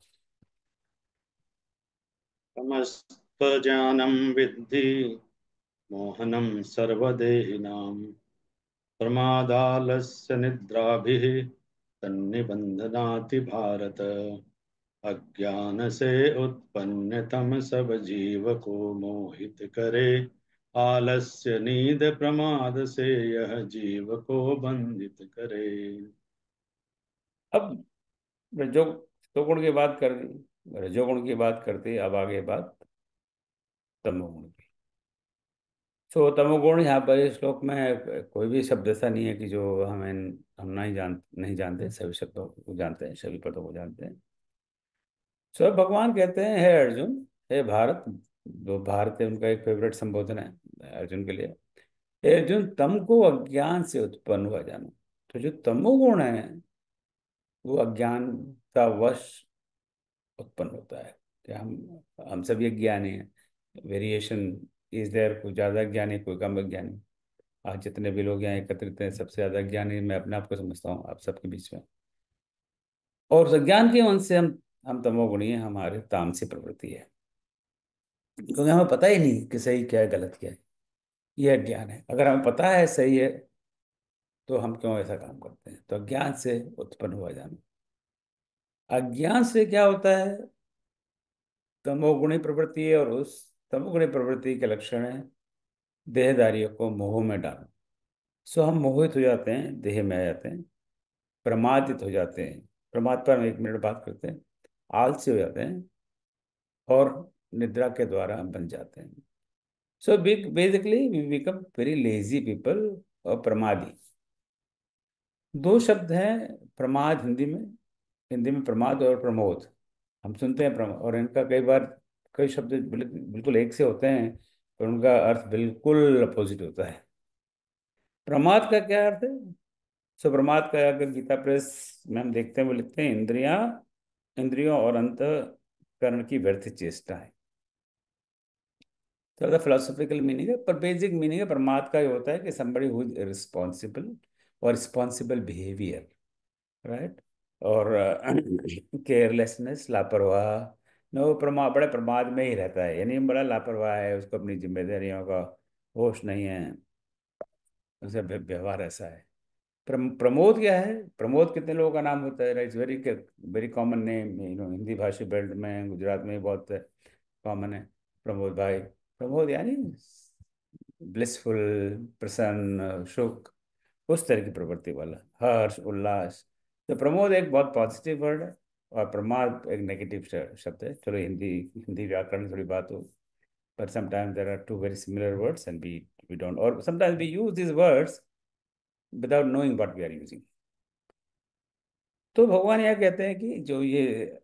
तमस्त्वज्ञानं विद्धि मोहनं सर्वदेहिनां प्रमादालस्य निद्राभिः तन्निबन्धनाति भारत अज्ञान से उत्पन्न तम सब जीव को मोहित करे आलस्य नींद प्रमाद से यह जीव को बंधित करे। अब रजो सतोगुण की बात कर दी, रजोगुण की बात करते, अब आगे बात तमोगुण की। तो तमोगुण यहाँ पर इस श्लोक में कोई भी शब्द ऐसा नहीं है कि जो हम नहीं जानते, सभी शब्दों को जानते हैं, सभी पदों को जानते हैं। सो भगवान कहते हैं, हे अर्जुन, हे भारत, जो भारत है उनका एक फेवरेट संबोधन है अर्जुन के लिए। हे अर्जुन, तुमको अज्ञान से उत्पन्न हुआ जानो। तो जो तमोगुण है वो अज्ञान का वश उत्पन्न होता है कि हम सभी अज्ञानी हैं। वेरिएशन इज देयर, कोई ज़्यादा ज्ञानी, कोई कम ज्ञानी। आज जितने भी लोग यहाँ एकत्रित हैं, सबसे ज़्यादा ज्ञानी मैं अपने आप को समझता हूँ आप सबके बीच में। और उस अज्ञान के मन से हम तमोगुणी हैं, हमारे तामसी प्रवृत्ति है, क्योंकि हमें पता ही नहीं कि सही क्या है गलत क्या है। ये अज्ञान है। अगर हमें पता है सही है तो हम क्यों ऐसा काम करते हैं? तो अज्ञान से उत्पन्न हुआ जाना। अज्ञान से क्या होता है? तमोगुणी प्रवृत्ति है, और उस तमोगुणी प्रवृत्ति के लक्षण है देहदारियों को मोह में डालना। सो हम मोहित हो जाते हैं, देह में आ जाते हैं, प्रमादित हो जाते हैं। प्रमाद पर हम 1 मिनट बात करते हैं। आलसी हो जाते हैं और निद्रा के द्वारा हम बन जाते हैं। So basically we become very lazy people. और प्रमादी, दो शब्द हैं प्रमाद हिंदी में। हिंदी में प्रमाद और प्रमोद हम सुनते हैं, प्रमाद, और इनका कई बार कई शब्द बिल्कुल एक से होते हैं, पर उनका अर्थ बिल्कुल अपोजिट होता है। प्रमाद का क्या अर्थ है? सो प्रमाद का अगर गीता प्रेस में हम देखते हैं, वो लिखते हैं इंद्रियों और अंतःकरण की व्यर्थ चेष्टा है। थोड़ा फिलोसॉफिकल मीनिंग है, पर बेसिक मीनिंग है प्रमाद का ये होता है कि somebody who is रिस्पॉन्सिबल और रिस्पॉन्सिबल बिहेवियर, राइट। और केयरलेसनेस, लापरवाह। वो बड़े प्रमाद में ही रहता है, यानी बड़ा लापरवाह है, उसको अपनी जिम्मेदारियों का होश नहीं है, उसका व्यवहार ऐसा है। प्रमोद क्या है? प्रमोद कितने लोगों का नाम होता है? It's very very common name, Hindi भाषी बेल्ट में, गुजरात में बहुत कॉमन है प्रमोद भाई। प्रमोद यानी ब्लिसफुल, प्रसन्न, सुख, उस तरह की प्रवृत्ति वाला, हर्ष उल्लास। तो प्रमोद एक बहुत पॉजिटिव वर्ड है, और प्रमाद एक नेगेटिव शब्द है। चलो हिंदी हिंदी व्याकरण में थोड़ी बात हो, but sometimes there are two very similar words and we don't, or sometimes we use these words without knowing what we are using. तो भगवान यह कहते हैं कि जो ये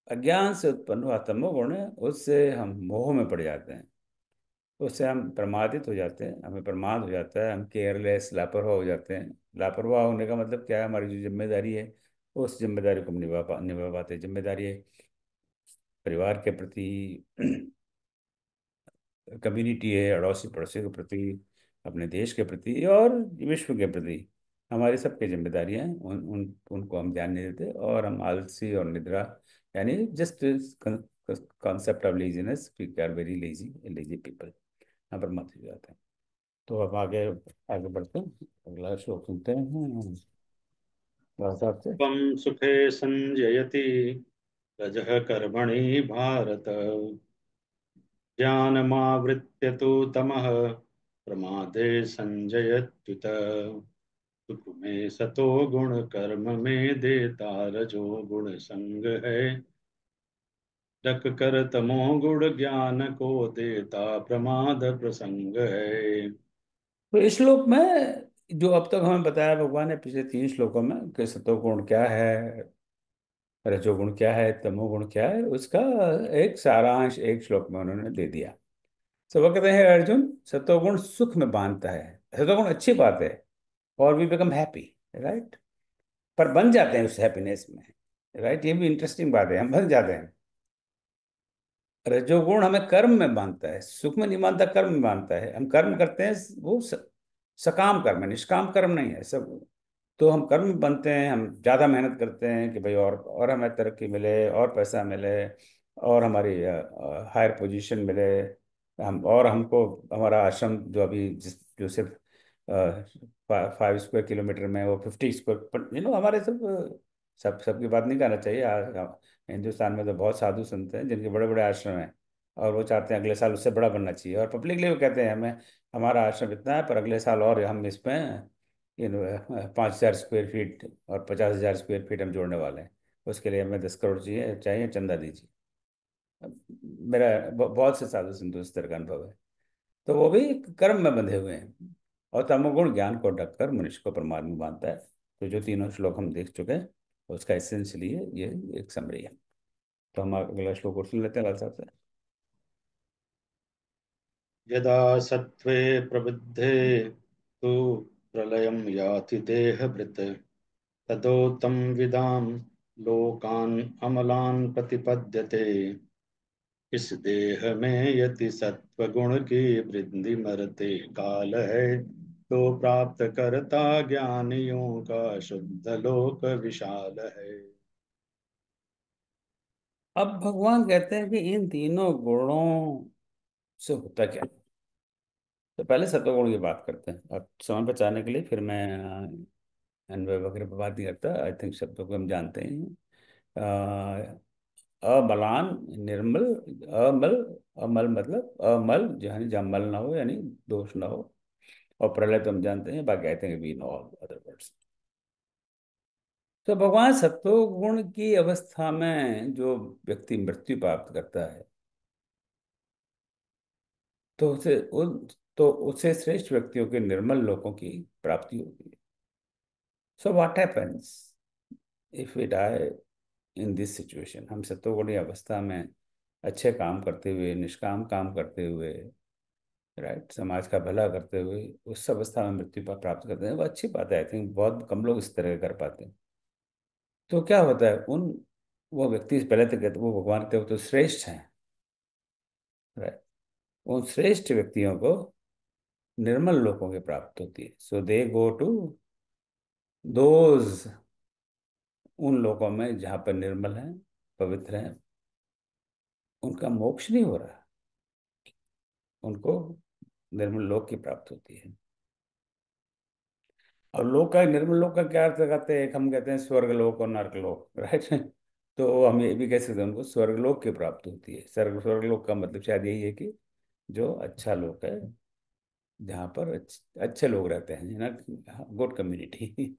अज्ञान से उत्पन्न हुआ तमोगुण है, उससे हम मोह में पड़ जाते हैं, उससे हम प्रमादित हो जाते हैं, हमें प्रमाद हो जाता है, हम केयरलेस, लापरवाह हो जाते हैं। लापरवाह होने का मतलब क्या है? हमारी जो जिम्मेदारी है उस जिम्मेदारी को हम निभा पाते हैं। जिम्मेदारी है परिवार के प्रति, कम्युनिटी है, अड़ोसी पड़ोसी के प्रति, अपने देश के प्रति और विश्व के प्रति। हमारी सबकी जिम्मेदारियां हैं, उनको हम ध्यान नहीं देते, और हम आलसी और निद्रा, यानी just concept of laziness, we are very lazy people, यहाँ पर मत हो जाते हैं। तो अब आगे आगे बढ़ते हैं, अगला श्लोक सुनते हैं साहब से। त्वं सुखे संजयति रजः कर्मणि भारत, ज्ञानमावृत्य तु तमः प्रमादे संजयत्युत। सुख में सतो गुण, कर्म में देता रजो गुण संग है। टक कर तमो गुण, ज्ञान को देता प्रमाद प्रसंग है। तो इस श्लोक में जो अब तक हमें बताया भगवान ने पिछले 3 श्लोकों में कि सतोगुण क्या है, रजोगुण क्या है, तमोगुण क्या है, उसका एक सारांश एक श्लोक में उन्होंने दे दिया। तो वो कहते हैं, अर्जुन, सतोगुण सुख में बांधता है। सतोगुण अच्छी बात है, और वी बिकम हैप्पी, राइट। पर बन जाते हैं उस हैप्पीनेस में, राइट। ये भी इंटरेस्टिंग बात है, हम बन जाते हैं। रजोगुण हमें कर्म में बांधता है, सुख में नहीं बांधता, कर्म में बांधता है। हम कर्म करते हैं, वो सकाम कर्म है, निष्काम कर्म नहीं है सब। तो हम कर्म में बनते हैं, हम ज़्यादा मेहनत करते हैं कि भाई और हमें तरक्की मिले, और पैसा मिले, और हमारी हायर पोजीशन मिले। हम और हमको हमारा आश्रम जो अभी जो सिर्फ 5 स्क्वायर किलोमीटर में, वो 50 स्क्वायर, हमारे सबकी बात नहीं करना चाहिए। हिंदुस्तान में तो बहुत साधु संत हैं जिनके बड़े बड़े आश्रम हैं, और वो चाहते हैं अगले साल उससे बड़ा बनना चाहिए, और पब्लिकली वो कहते हैं हमें हमारा आश्रम इतना है पर अगले साल और हम इसमें 5,000 स्क्वायर फीट और 50,000 स्क्वायर फीट हम जोड़ने वाले हैं, उसके लिए हमें 10 करोड़ चाहिए चाहिए, चंदा दीजिए। मेरा बहुत से साधु संतों इस तरह का अनुभव है। तो वो भी कर्म में बंधे हुए हैं, और तमोगुण ज्ञान को ढककर मनुष्य को परमात्मा मानता है। तो जो तीनों श्लोक हम देख चुके हैं उसका एसेंशियली ये एक समरी है। तो हम अगला श्लोक और सुन लेते हैं लाल साहब से। यदा सत्त्वे प्रवृद्धे तु प्रलयं याति देहभृत् तदोत्तम विदाम लोकान अमलान प्रतिपद्यते। इस देह में यति सत्व गुण की वृद्धि मरते काल है, तो प्राप्त करता ज्ञानियों का शुद्ध लोक विशाल है। अब भगवान कहते हैं कि इन तीनों गुणों से होता क्या। तो पहले सत्वगुण की बात करते हैं, अब समय बचाने के लिए फिर मैं अनवय वगैरह पर बात नहीं करता। आई थिंक शब्दों को हम जानते हैं। अबलान, निर्मल, अमल। अमल मतलब अमल, यानी जहाँ मल ना हो, यानी दोष ना हो। और प्रलय तो हम जानते हैं, बाकी I think we know all other words. तो भगवान सत्व गुण की अवस्था में जो व्यक्ति मृत्यु प्राप्त करता है, तो उसे श्रेष्ठ व्यक्तियों के निर्मल लोकों की प्राप्ति होती है। So what happens if we die in this situation. हम सत्वगुणी अवस्था में अच्छे काम करते हुए, निष्काम काम करते हुए, राइट, समाज का भला करते हुए उस अवस्था में मृत्यु पर प्राप्त करते हैं, वो अच्छी बात है। आई थिंक बहुत कम लोग इस तरह कर पाते हैं। तो क्या होता है उन, वो व्यक्ति पहले तो कहते, वो भगवान कहते वो तो श्रेष्ठ हैं, राइट। उन श्रेष्ठ व्यक्तियों को निर्मल लोगों की प्राप्त होती है। सो दे गो टू दोज, उन लोगों में जहाँ पर निर्मल हैं, पवित्र हैं। उनका मोक्ष नहीं हो रहा, उनको निर्मल लोक की प्राप्त होती है। और लोक का, निर्मल लोक का क्या अर्थ करते हैं? एक हम कहते हैं स्वर्ग लोक और नर्क लोक, राइट। तो हम ये भी कह सकते हैं उनको स्वर्ग लोक की प्राप्त होती है। स्वर्ग लोक का मतलब शायद यही है कि जो अच्छा लोक है, जहाँ पर अच्छे लोग रहते हैं ना, गुड कम्युनिटी।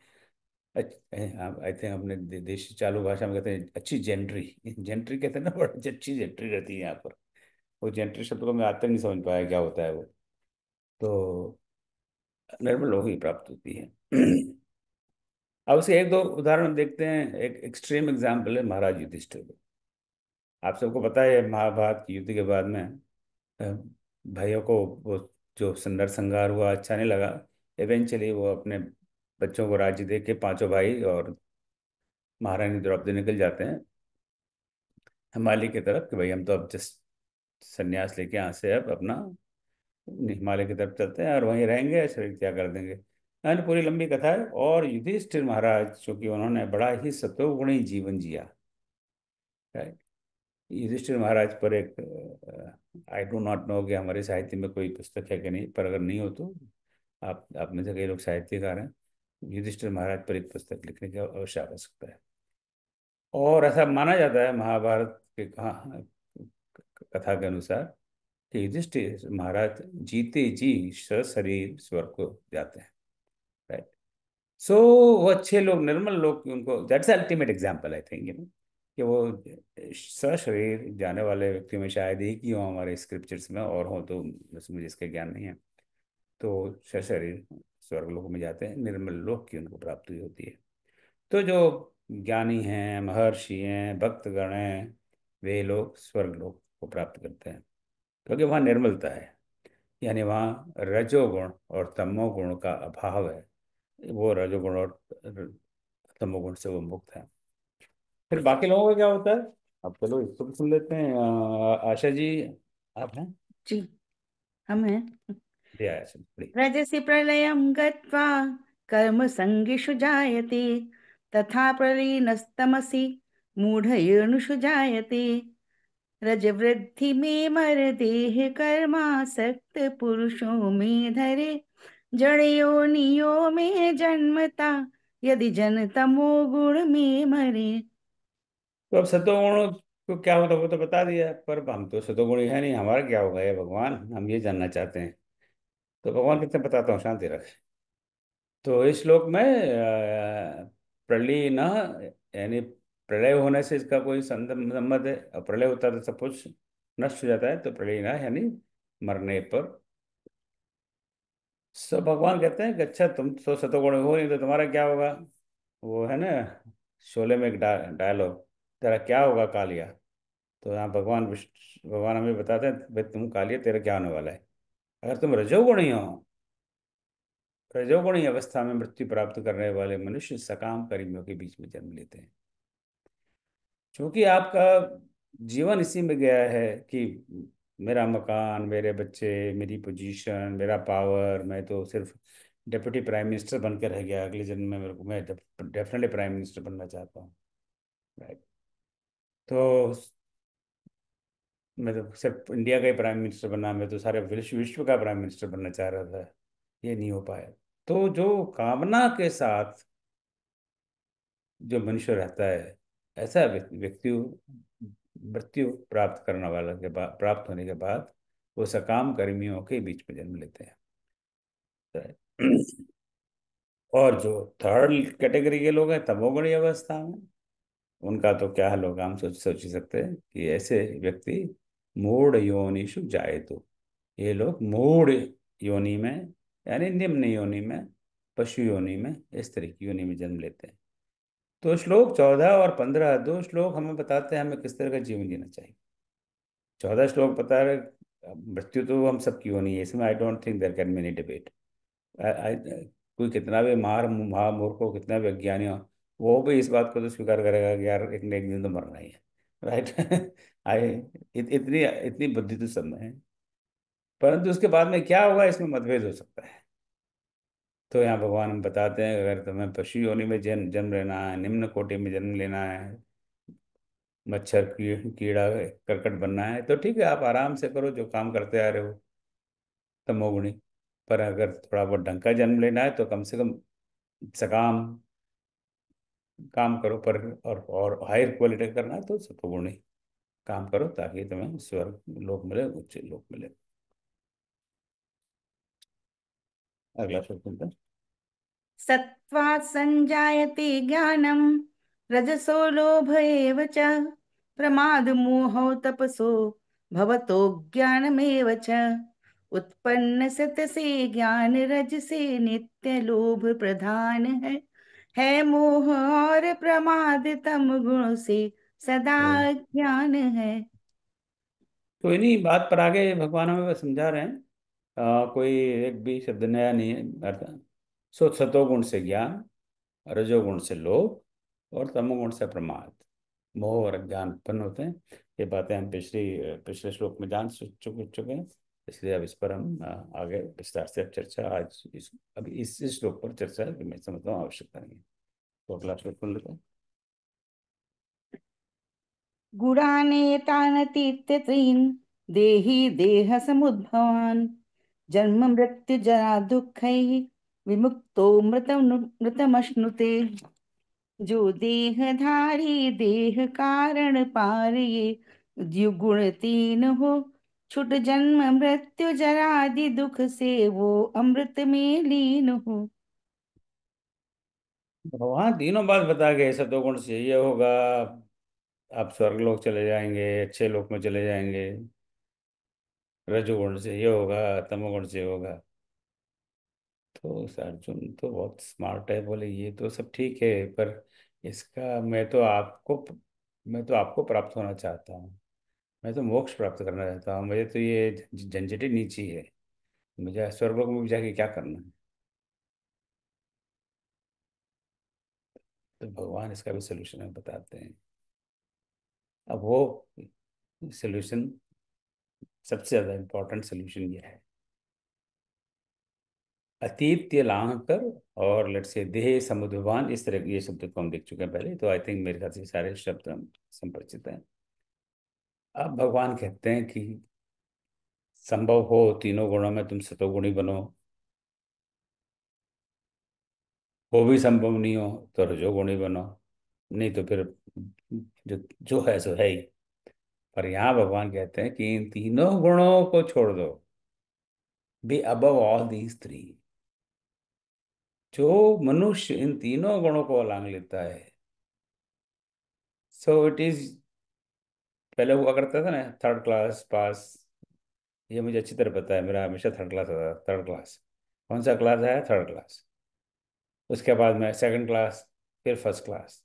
आई थिंक अपने देशी चालू भाषा में कहते हैं अच्छी जेंट्री। जेंट्री कहते हैं ना, बड़ी अच्छी जेंट्री रहती है यहाँ पर। वो जेंट्री शब्द को मैं आज तक नहीं समझ पाया क्या होता है वो। तो निर्मल लोग ही प्राप्त होती है। अब उसके एक दो उदाहरण देखते हैं। एक एक्सट्रीम एग्जाम्पल है महाराज युधिष्ठिर। आप सबको पता है महाभारत की युद्ध के बाद में अ, भाइयों को वो जो नरसंहार हुआ अच्छा नहीं लगा। इवेंचुअली वो अपने बच्चों को राज्य दे के पांचों भाई और महारानी द्रौपदी निकल जाते हैं हिमालय की तरफ कि भाई हम तो अब जस्ट संन्यास लेके यहाँ से अब अपना हिमालय की तरफ चलते हैं और वहीं रहेंगे, शरीर त्याग कर देंगे। यानी पूरी लंबी कथा है। और युधिष्ठिर महाराज, चूंकि उन्होंने बड़ा ही सत्वगुणी जीवन जिया, राइट। युधिष्ठिर महाराज पर एक, आई डू नॉट नो कि हमारे साहित्य में कोई पुस्तक है कि नहीं, पर अगर नहीं हो तो आप में से कई लोग साहित्यकार हैं, युधिष्ठिर महाराज पर एक पुस्तक लिखने की अवश्य आवश्यकता है। और ऐसा माना जाता है महाभारत के कथा के अनुसार कि युधिष्ठिर महाराज जीते जी सशरीर स्वर्ग को जाते हैं, राइट। सो वो अच्छे लोग, निर्मल लोग, उनको that's ultimate example I think, कि वो सशरीर जाने वाले व्यक्तियों में शायद एक ही हो हमारे स्क्रिप्चर्स में, और हो तो बस मुझे इसका ज्ञान नहीं है। तो सशरीर स्वर्ग लोक में जाते हैं, निर्मल लोक की उनको प्राप्ति होती है। तो जो ज्ञानी हैं, महर्षि हैं, भक्तगण हैं, वे लोग स्वर्ग लोक को प्राप्त करते हैं, क्योंकि वहाँ निर्मलता है। यानी वहाँ रजोगुण और तमोगुण का अभाव है। वो रजोगुण और तमोगुण से वो मुक्त है। फिर बाकी लोगों का क्या होता है? अब चलो इसको भी सुन लेते हैं। आशा जी, आप हैं? जी, हम हैं। जी आशा जी, प्लीज। रजसि प्रलयं गत्वा कर्मसङ्गिषु जायते, तथा प्रलीनस्तमसि मूढयेणुषु जायते। रजवृद्धि में मर देह कर्मासक्त पुरुषों में धरे, जड़योनियों में जन्मता यदि जन तमो गुण में मरे। तो अब सत्वगुण तो क्या होता वो तो बता दिया, पर हम तो सतोगुणी है नहीं, हमारा क्या होगा ये भगवान, हम ये जानना चाहते हैं। तो भगवान कितने बताता हूँ, शांति रख। तो इस श्लोक में प्रलय न, यानी प्रलय होने से इसका कोई संबंध है, और प्रलय होता है तो सब कुछ नष्ट हो जाता है, तो प्रलय न यानी मरने पर। सब भगवान कहते हैं कि अच्छा तुम तो सतोगुण हो नहीं, तो तुम्हारा क्या होगा। वो है ना, शोले में एक डायलॉग, तेरा क्या होगा कालिया। तो यहाँ भगवान हमें बताते हैं भाई तुम कालिया, तेरा क्या होने वाला है। अगर तुम रजोगुणी हो, रजोगुणी अवस्था में मृत्यु प्राप्त करने वाले मनुष्य सकाम कर्मियों के बीच में जन्म लेते हैं। क्योंकि आपका जीवन इसी में गया है कि मेरा मकान, मेरे बच्चे, मेरी पोजीशन, मेरा पावर, मैं तो सिर्फ डिप्टी प्राइम मिनिस्टर बन के रह गया, अगले जन्म में मेरे को, मैं डेफिनेटली प्राइम मिनिस्टर बनना चाहता हूँ। राइट। तो मैं तो सिर्फ इंडिया का ही प्राइम मिनिस्टर बनना, मैं तो सारे विश्व का प्राइम मिनिस्टर बनना चाह रहा था, ये नहीं हो पाया। तो जो कामना के साथ जो मनुष्य रहता है, ऐसा व्यक्ति मृत्यु प्राप्त करने वाला के बाद, प्राप्त होने के बाद वो सकाम कर्मियों के बीच में जन्म लेते हैं। और जो थर्ड कैटेगरी के लोग हैं तमोगुणी अवस्था में, उनका तो क्या हाल होगा, हम सोच ही सकते हैं कि ऐसे व्यक्ति मूढ़ योनिषु जाए, तो ये लोग मूढ़ योनि में, यानी निम्न योनि में, पशु योनि में, इस तरह की योनि में जन्म लेते हैं। तो श्लोक 14 और 15, दो श्लोक हमें बताते हैं हमें किस तरह का जीवन जीना चाहिए। 14 श्लोक बता रहे मृत्यु तो हम सबकी होनी है, इसमें I don't think there can be any debate. कोई कितना भी महामूर्ख हो, कितना भी अज्ञानी हो, वो भी इस बात को तो स्वीकार करेगा कि यार एक न एक दिन तो मरना ही है। राइट। आई इतनी इतनी बुद्धि तो सब में है, परंतु उसके बाद में क्या होगा इसमें मतभेद हो सकता है। तो यहाँ भगवान हम बताते हैं अगर तुम्हें पशु योनि में जन्म जन्म लेना है, निम्न कोटि में जन्म लेना है, मच्छर कीड़ा करकट बनना है, तो ठीक है, आप आराम से करो जो काम करते आ रहे हो, तमोगुणी। पर अगर थोड़ा बहुत ढंग का जन्म लेना है तो कम से कम सकाम काम करो, पर और हायर क्वालिटी करना है तो सतोगुणी काम करो, ताकि तुम्हें स्वर्ग लोक मिले, उच्च लोक मिले। अगला श्लोक सुनते हैं। सत्त्वात् संजायते ज्ञानं रजसो लोभ एव च प्रमादमोहौ तपसो भवतो ज्ञानमेव च उत्पन्न सतसे ज्ञान रजसे नित्य लोभ प्रधान है मोह और प्रमाद तम गुण से सदा तो ज्ञान है। तो इन्हीं बात पर आगे भगवान हमें बस समझा रहे हैं, कोई एक भी शब्द नया नहीं है अर्थ। सतोगुण से ज्ञान, रजोगुण से लोभ, और तमोगुण से प्रमाद, मोह और अज्ञान उत्पन्न होते हैं। ये बातें हम पिछले श्लोक में जान चुके हैं, इसलिए अब इस पर हम आगे विस्तार से अब चर्चा, आज अभी इस श्लोक पर चर्चा कि मैं समझता हूँ आवश्यकता नहीं है। तो अगला श्लोक सुन लेते हैं। गुणानेतानतीत्यत्रीन् देहि देह समुद्भवान् जन्म मृत्यु जरा दुःखैः विमुक्तो मृतमश्नुते। जो देहधारी देह कारण पार ये द्युगुण तीन हो छुट जन्म मृत्यु जरादि दुख से वो अमृत में लीन हो। भगवान तीनों बात बता गए, सतोगुण से ये होगा, आप स्वर्ग लोक चले जाएंगे, अच्छे लोक में चले जाएंगे। रजोगुण से ये होगा, तमोगुण से ये होगा। तो अर्जुन तो बहुत स्मार्ट है, बोले ये तो सब ठीक है, पर इसका मैं तो आपको प्राप्त होना चाहता हूँ, मैं तो मोक्ष प्राप्त करना चाहता हूँ, मुझे तो ये झंझट ही नहीं चाहिए, मुझे स्वर्गलोक में जाके क्या करना है। तो भगवान इसका भी सोल्यूशन हमें बताते हैं। अब वो सोल्यूशन, सबसे ज्यादा इंपॉर्टेंट सोल्यूशन ये है, अतीत लांघ कर, और लेट्स से देह समुद्रवान, इस तरह के ये शब्द को हम देख चुके हैं पहले, तो आई थिंक मेरे ख्याल से सारे शब्द हम संपरिचित हैं। अब भगवान कहते हैं कि संभव हो तीनों गुणों में तुम सतोगुणी बनो, वो भी संभव नहीं हो तो रजोगुणी बनो, नहीं तो फिर जो जो है सो है ही। पर यहाँ भगवान कहते हैं कि इन तीनों गुणों को छोड़ दो, be above all these three. जो मनुष्य इन तीनों गुणों को लांग लेता है, सो इट इज, पहले हुआ करता था ना थर्ड क्लास पास, ये मुझे अच्छी तरह पता है, मेरा हमेशा थर्ड क्लास आता था। थर्ड क्लास, कौन सा क्लास आया? Third class. उसके बाद में सेकंड क्लास, फिर फर्स्ट क्लास,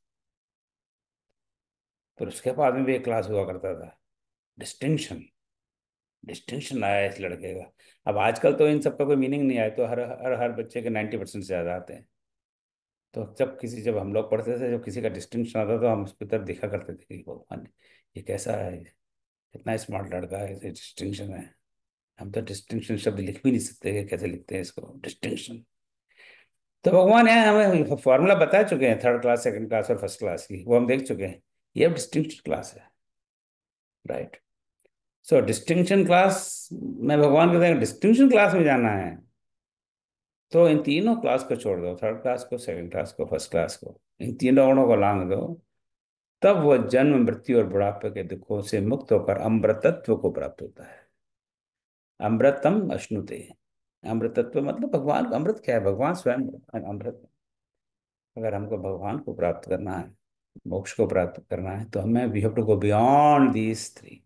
फिर उसके बाद में भी एक क्लास हुआ करता था, डिस्टिंक्शन। डिस्टिंक्शन आया इस लड़के का। अब आजकल तो इन सबका कोई मीनिंग नहीं आया, तो हर हर हर बच्चे के 90% से ज़्यादा आते हैं। तो जब हम लोग पढ़ते थे, जब किसी का डिस्टिंक्शन आता तो हम उसकी तरफ देखा करते थे कि भगवान, ये कैसा है, कितना स्मार्ट लड़का है, इसे डिस्टिंक्शन है। हम तो डिस्टिंक्शन शब्द लिख भी नहीं सकते कि कैसे लिखते हैं इसको, डिस्टिंक्शन। तो भगवान यहाँ हमें फॉर्मूला बता चुके हैं, थर्ड क्लास, सेकंड क्लास और फर्स्ट क्लास की, वो हम देख चुके हैं। ये अब डिस्टिंक्शन क्लास है, राइट। सो डिस्टिंक्शन क्लास में भगवान कहते हैं डिस्टिंक्शन क्लास में जाना है तो इन तीनों क्लास को छोड़ दो, थर्ड क्लास को, सेकंड क्लास को, फर्स्ट क्लास को, इन तीनों गुणों को लांग दो। तब वह जन्म, मृत्यु और बुढ़ापे के दुखों से मुक्त होकर अमृतत्व को प्राप्त होता है। अमृतम अश्नुते। अमृतत्व मतलब भगवान, अमृत क्या है? भगवान स्वयं अमृत। अगर हमको भगवान को प्राप्त करना है, मोक्ष को प्राप्त करना है, तो हमें we have to go beyond these three.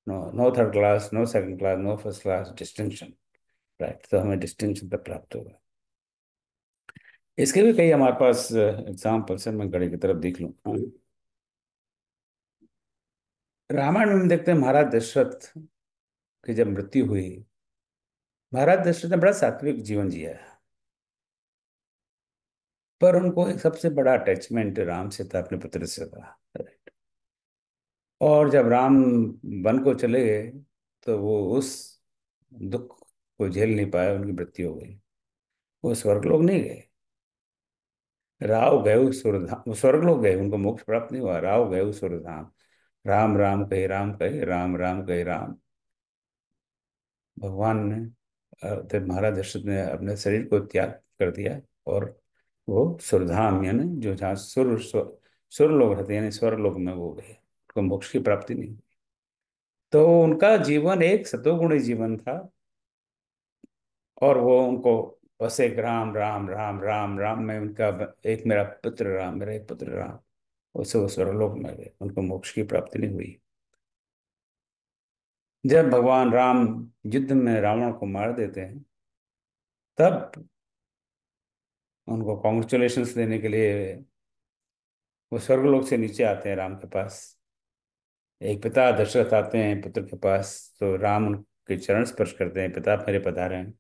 No, no third class, no second class, no first class, distinction, right. तो हमें डिस्टिंक्शन तक प्राप्त होगा। इसके भी कई हमारे पास एग्जाम्पल्स हैं, मैं घड़ी की तरफ देख लूँ। रामायण में हम देखते हैं महाराज दशरथ की जब मृत्यु हुई, महाराज दशरथ ने बड़ा सात्विक जीवन जिया है, पर उनको एक सबसे बड़ा अटैचमेंट राम से था, अपने पुत्र से था। और जब राम वन को चले गए, तो वो उस दुख को झेल नहीं पाए, उनकी मृत्यु हो गई। वो स्वर्गलोक नहीं गए, राव गए सुरधाम। वो स्वर्गलोक गए, उनको मोक्ष प्राप्त नहीं हुआ। राव गए सुरधाम। राम राम कहे, राम कहे, राम राम कहे, राम। भगवान ने तब महाराज दशरथ ने अपने शरीर को त्याग कर दिया, और वो सुरधाम यानी जो जहाँ सुर लोग रहते हैं, यानी स्वर्ग लोक में वो गए, उनको मोक्ष की प्राप्ति नहीं हुई। तो उनका जीवन एक सतोगुणी जीवन था, और वो उनको बस एक राम राम राम राम राम में उनका, एक मेरा पुत्र राम, मेरा एक पुत्र राम, उससे वो स्वर्गलोक में गए, उनको मोक्ष की प्राप्ति नहीं हुई। जब भगवान राम युद्ध में रावण को मार देते हैं, तब उनको कॉन्ग्रेचुलेशंस देने के लिए वो स्वर्गलोक से नीचे आते हैं राम के पास। एक पिता दशरथ आते हैं पुत्र के पास, तो राम उनके चरण स्पर्श करते हैं, पिता मेरे पधारे हैं,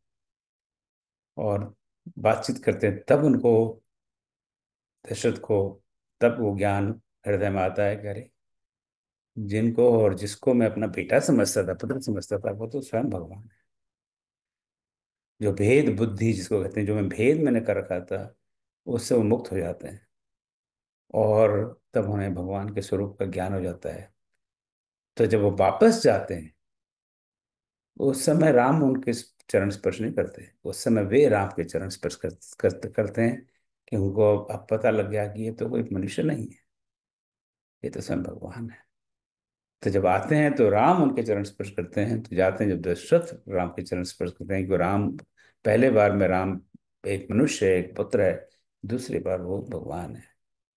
और बातचीत करते हैं। तब उनको, दशरथ को, तब वो ज्ञान हृदय में आता है कि अरे, जिनको और जिसको मैं अपना बेटा समझता था, पुत्र समझता था, वो तो स्वयं भगवान है। जो भेद बुद्धि जिसको कहते हैं, जो मैं भेद मैंने कर रखा था, उससे वो मुक्त हो जाते हैं, और तब उन्हें भगवान के स्वरूप का ज्ञान हो जाता है। तो जब वो वापस जाते हैं, उस समय राम उनके चरण स्पर्श नहीं करते, उस समय वे राम के चरण स्पर्श करते हैं, कि उनको अब पता लग गया कि ये तो कोई मनुष्य नहीं है, ये तो स्वयं भगवान है। तो जब आते हैं तो राम उनके चरण स्पर्श करते हैं, तो जाते हैं जब दशरथ राम के चरण स्पर्श करते हैं, कि राम, पहले बार में राम एक मनुष्य है, एक पुत्र है, दूसरी बार वो भगवान है,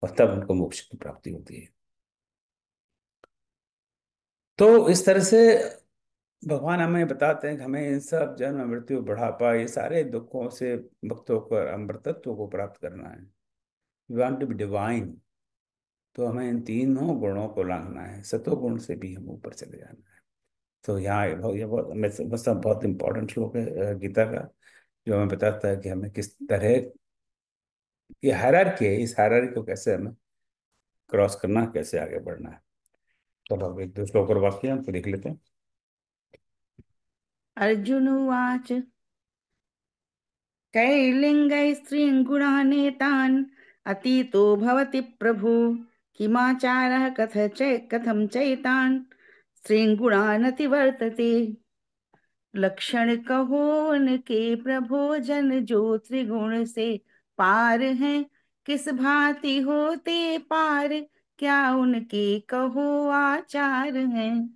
और तब उनको मोक्ष की प्राप्ति होती है। तो इस तरह से भगवान हमें बताते हैं कि हमें इन सब जन्म मृत्यु बुढ़ापा, ये सारे दुखों से मुक्त होकर अमृतत्व को प्राप्त करना है। We want to be divine. तो हमें इन तीनों गुणों को लांघना है, सतोगुण से भी हम ऊपर चले जाना है। तो यहाँ ये बहुत, मैं समझता हूँ, बहुत इंपॉर्टेंट श्लोक है गीता का, जो हमें बताता है कि हमें किस तरह, ये हायरार्की है, इस हायरार्की को कैसे हमें क्रॉस करना है, कैसे आगे बढ़ना है। चलो अब एक दो श्लोक और बाकी हैं, हमको देख लेते हैं। अर्जुन उवाच कैर्लिङ्गैः स्त्रीन् गुणानेतान् अतीतो भवति प्रभु किमाचारः कथं चैतान् स्त्रीन् गुणानतिवर्तते लक्षण कहो उनके प्रभो जन जो त्रिगुण से पार हैं किस भांति होते पार क्या उनके कहो आचार हैं।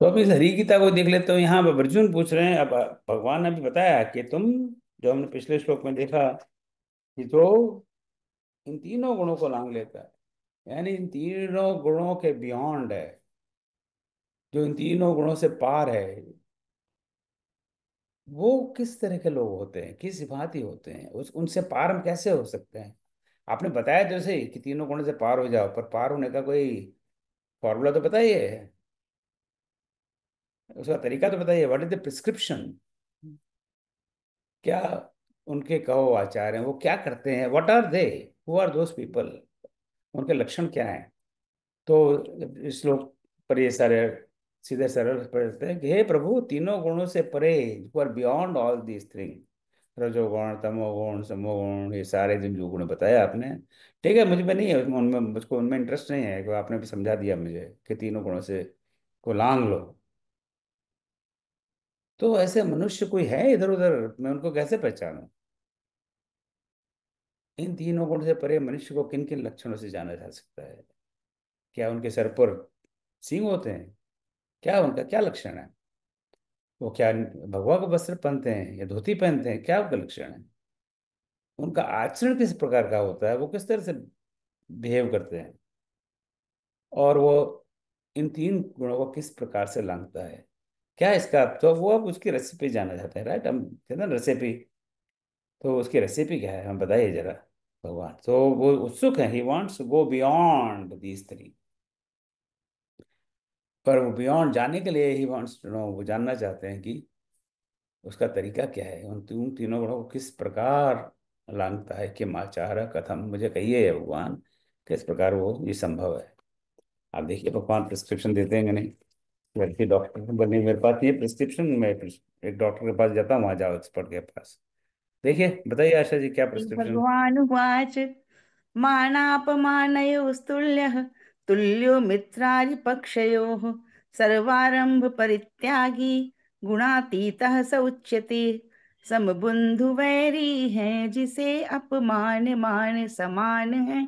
तो अब इस हरि गीता को देख लेते हो। यहाँ अब अर्जुन पूछ रहे हैं। अब भगवान ने भी बताया कि तुम, जो हमने पिछले श्लोक में देखा, कि जो इन तीनों गुणों को लांग लेता है, यानी इन तीनों गुणों के बियॉन्ड है, जो इन तीनों गुणों से पार है, वो किस तरह के लोग होते हैं, किस भांति होते हैं, उस उनसे पार हम कैसे हो सकते हैं। आपने बताया जैसे कि तीनों गुणों से पार हो जाओ, पर पार होने का कोई फॉर्मूला तो बताइए, उसका तरीका तो बताइए। What is the prescription? क्या उनके कहो आचार हैं, वो क्या करते हैं, what are they, who are those people, उनके लक्षण क्या हैं। तो इस श्लोक पर ये सारे सीधे सरल पढ़ते हैं कि हे प्रभु, तीनों गुणों से परे, who are beyond all these thing, रजोगुण तमोगुण समोगुण, ये सारे जो गुण बताया आपने, ठीक है, मुझ में नहीं है उनमें, मुझको उनमें इंटरेस्ट नहीं है, कि आपने भी समझा दिया मुझे कि तीनों गुणों से को लांग लो। तो ऐसे मनुष्य कोई है इधर उधर, मैं उनको कैसे पहचानूं? इन तीनों गुण से परे मनुष्य को किन किन लक्षणों से जाना जा सकता है? क्या उनके सर पर सींग होते हैं? क्या उनका क्या लक्षण है? वो क्या भगवा को वस्त्र पहनते हैं या धोती पहनते हैं? क्या उनका लक्षण है? उनका आचरण किस प्रकार का होता है? वो किस तरह से बिहेव करते हैं? और वो इन तीन गुणों को किस प्रकार से लांघता है? क्या इसका, तो वो अब उसकी रेसिपी जाना चाहते हैं, राइट? हम कहते हैं ना रेसिपी, तो उसकी रेसिपी क्या है, हम बताइए जरा। भगवान तो वो उत्सुक है, he wants go beyond these three, पर वो बियॉन्ड जाने के लिए ही वांट्स टू नो, वो जानना चाहते हैं कि उसका तरीका क्या है, उन तीनों गुणों को किस प्रकार लांघता है। कि माचार कथम, मुझे कहिए भगवान, किस प्रकार वो ये संभव है। आप देखिए भगवान प्रिस्क्रिप्शन देते हैं कि नहीं। लड़की डॉक्टर बनी, मेरे पास ये प्रिस्क्रिप्शन, मैं एक डॉक्टर के पास जाता हूँ, वहां जाओ एक्सपर्ट के पास। देखिए बताइए आशा जी, क्या प्रिस्क्रिप्शन? भगवानुवाच मानापमानयोस्तुल्यः तुल्यो मित्रारिपक्षयोः सर्वारंभ परित्यागी गुणातीतः स उच्यते। समबुंधुवैरी है जिसे अपमान मान समान है।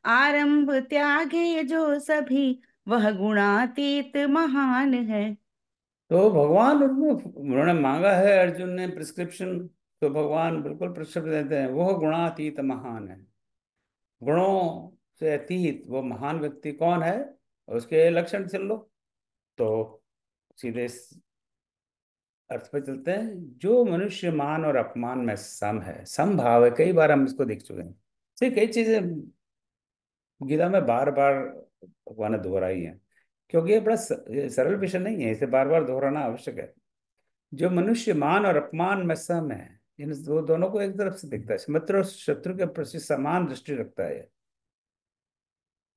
आरंभ त्यागे जो सभी वह गुणातीत महान है। तो भगवान उन्होंने मांगा है, अर्जुन ने प्रिस्क्रिप्शन, तो भगवान बिल्कुल प्रिस्क्रिप्शन देते हैं। वो गुणातीत महान है, गुणों से अतीत वो महान व्यक्ति कौन है, उसके लक्षण चल लो। तो सीधे इस अर्थ पे चलते हैं, जो मनुष्य मान और अपमान में सम है, सम भाव है। कई बार हम इसको देख चुके हैं, सिर्फ कई चीजें गीता में बार बार भगवान ने दोहराई है, क्योंकि ये बड़ा ये सरल विषय नहीं है, इसे बार बार दोहराना आवश्यक है। जो मनुष्य मान और अपमान में सम है, इन दो दोनों को एक तरफ से देखता है, मित्र और शत्रु के प्रति समान दृष्टि रखता है,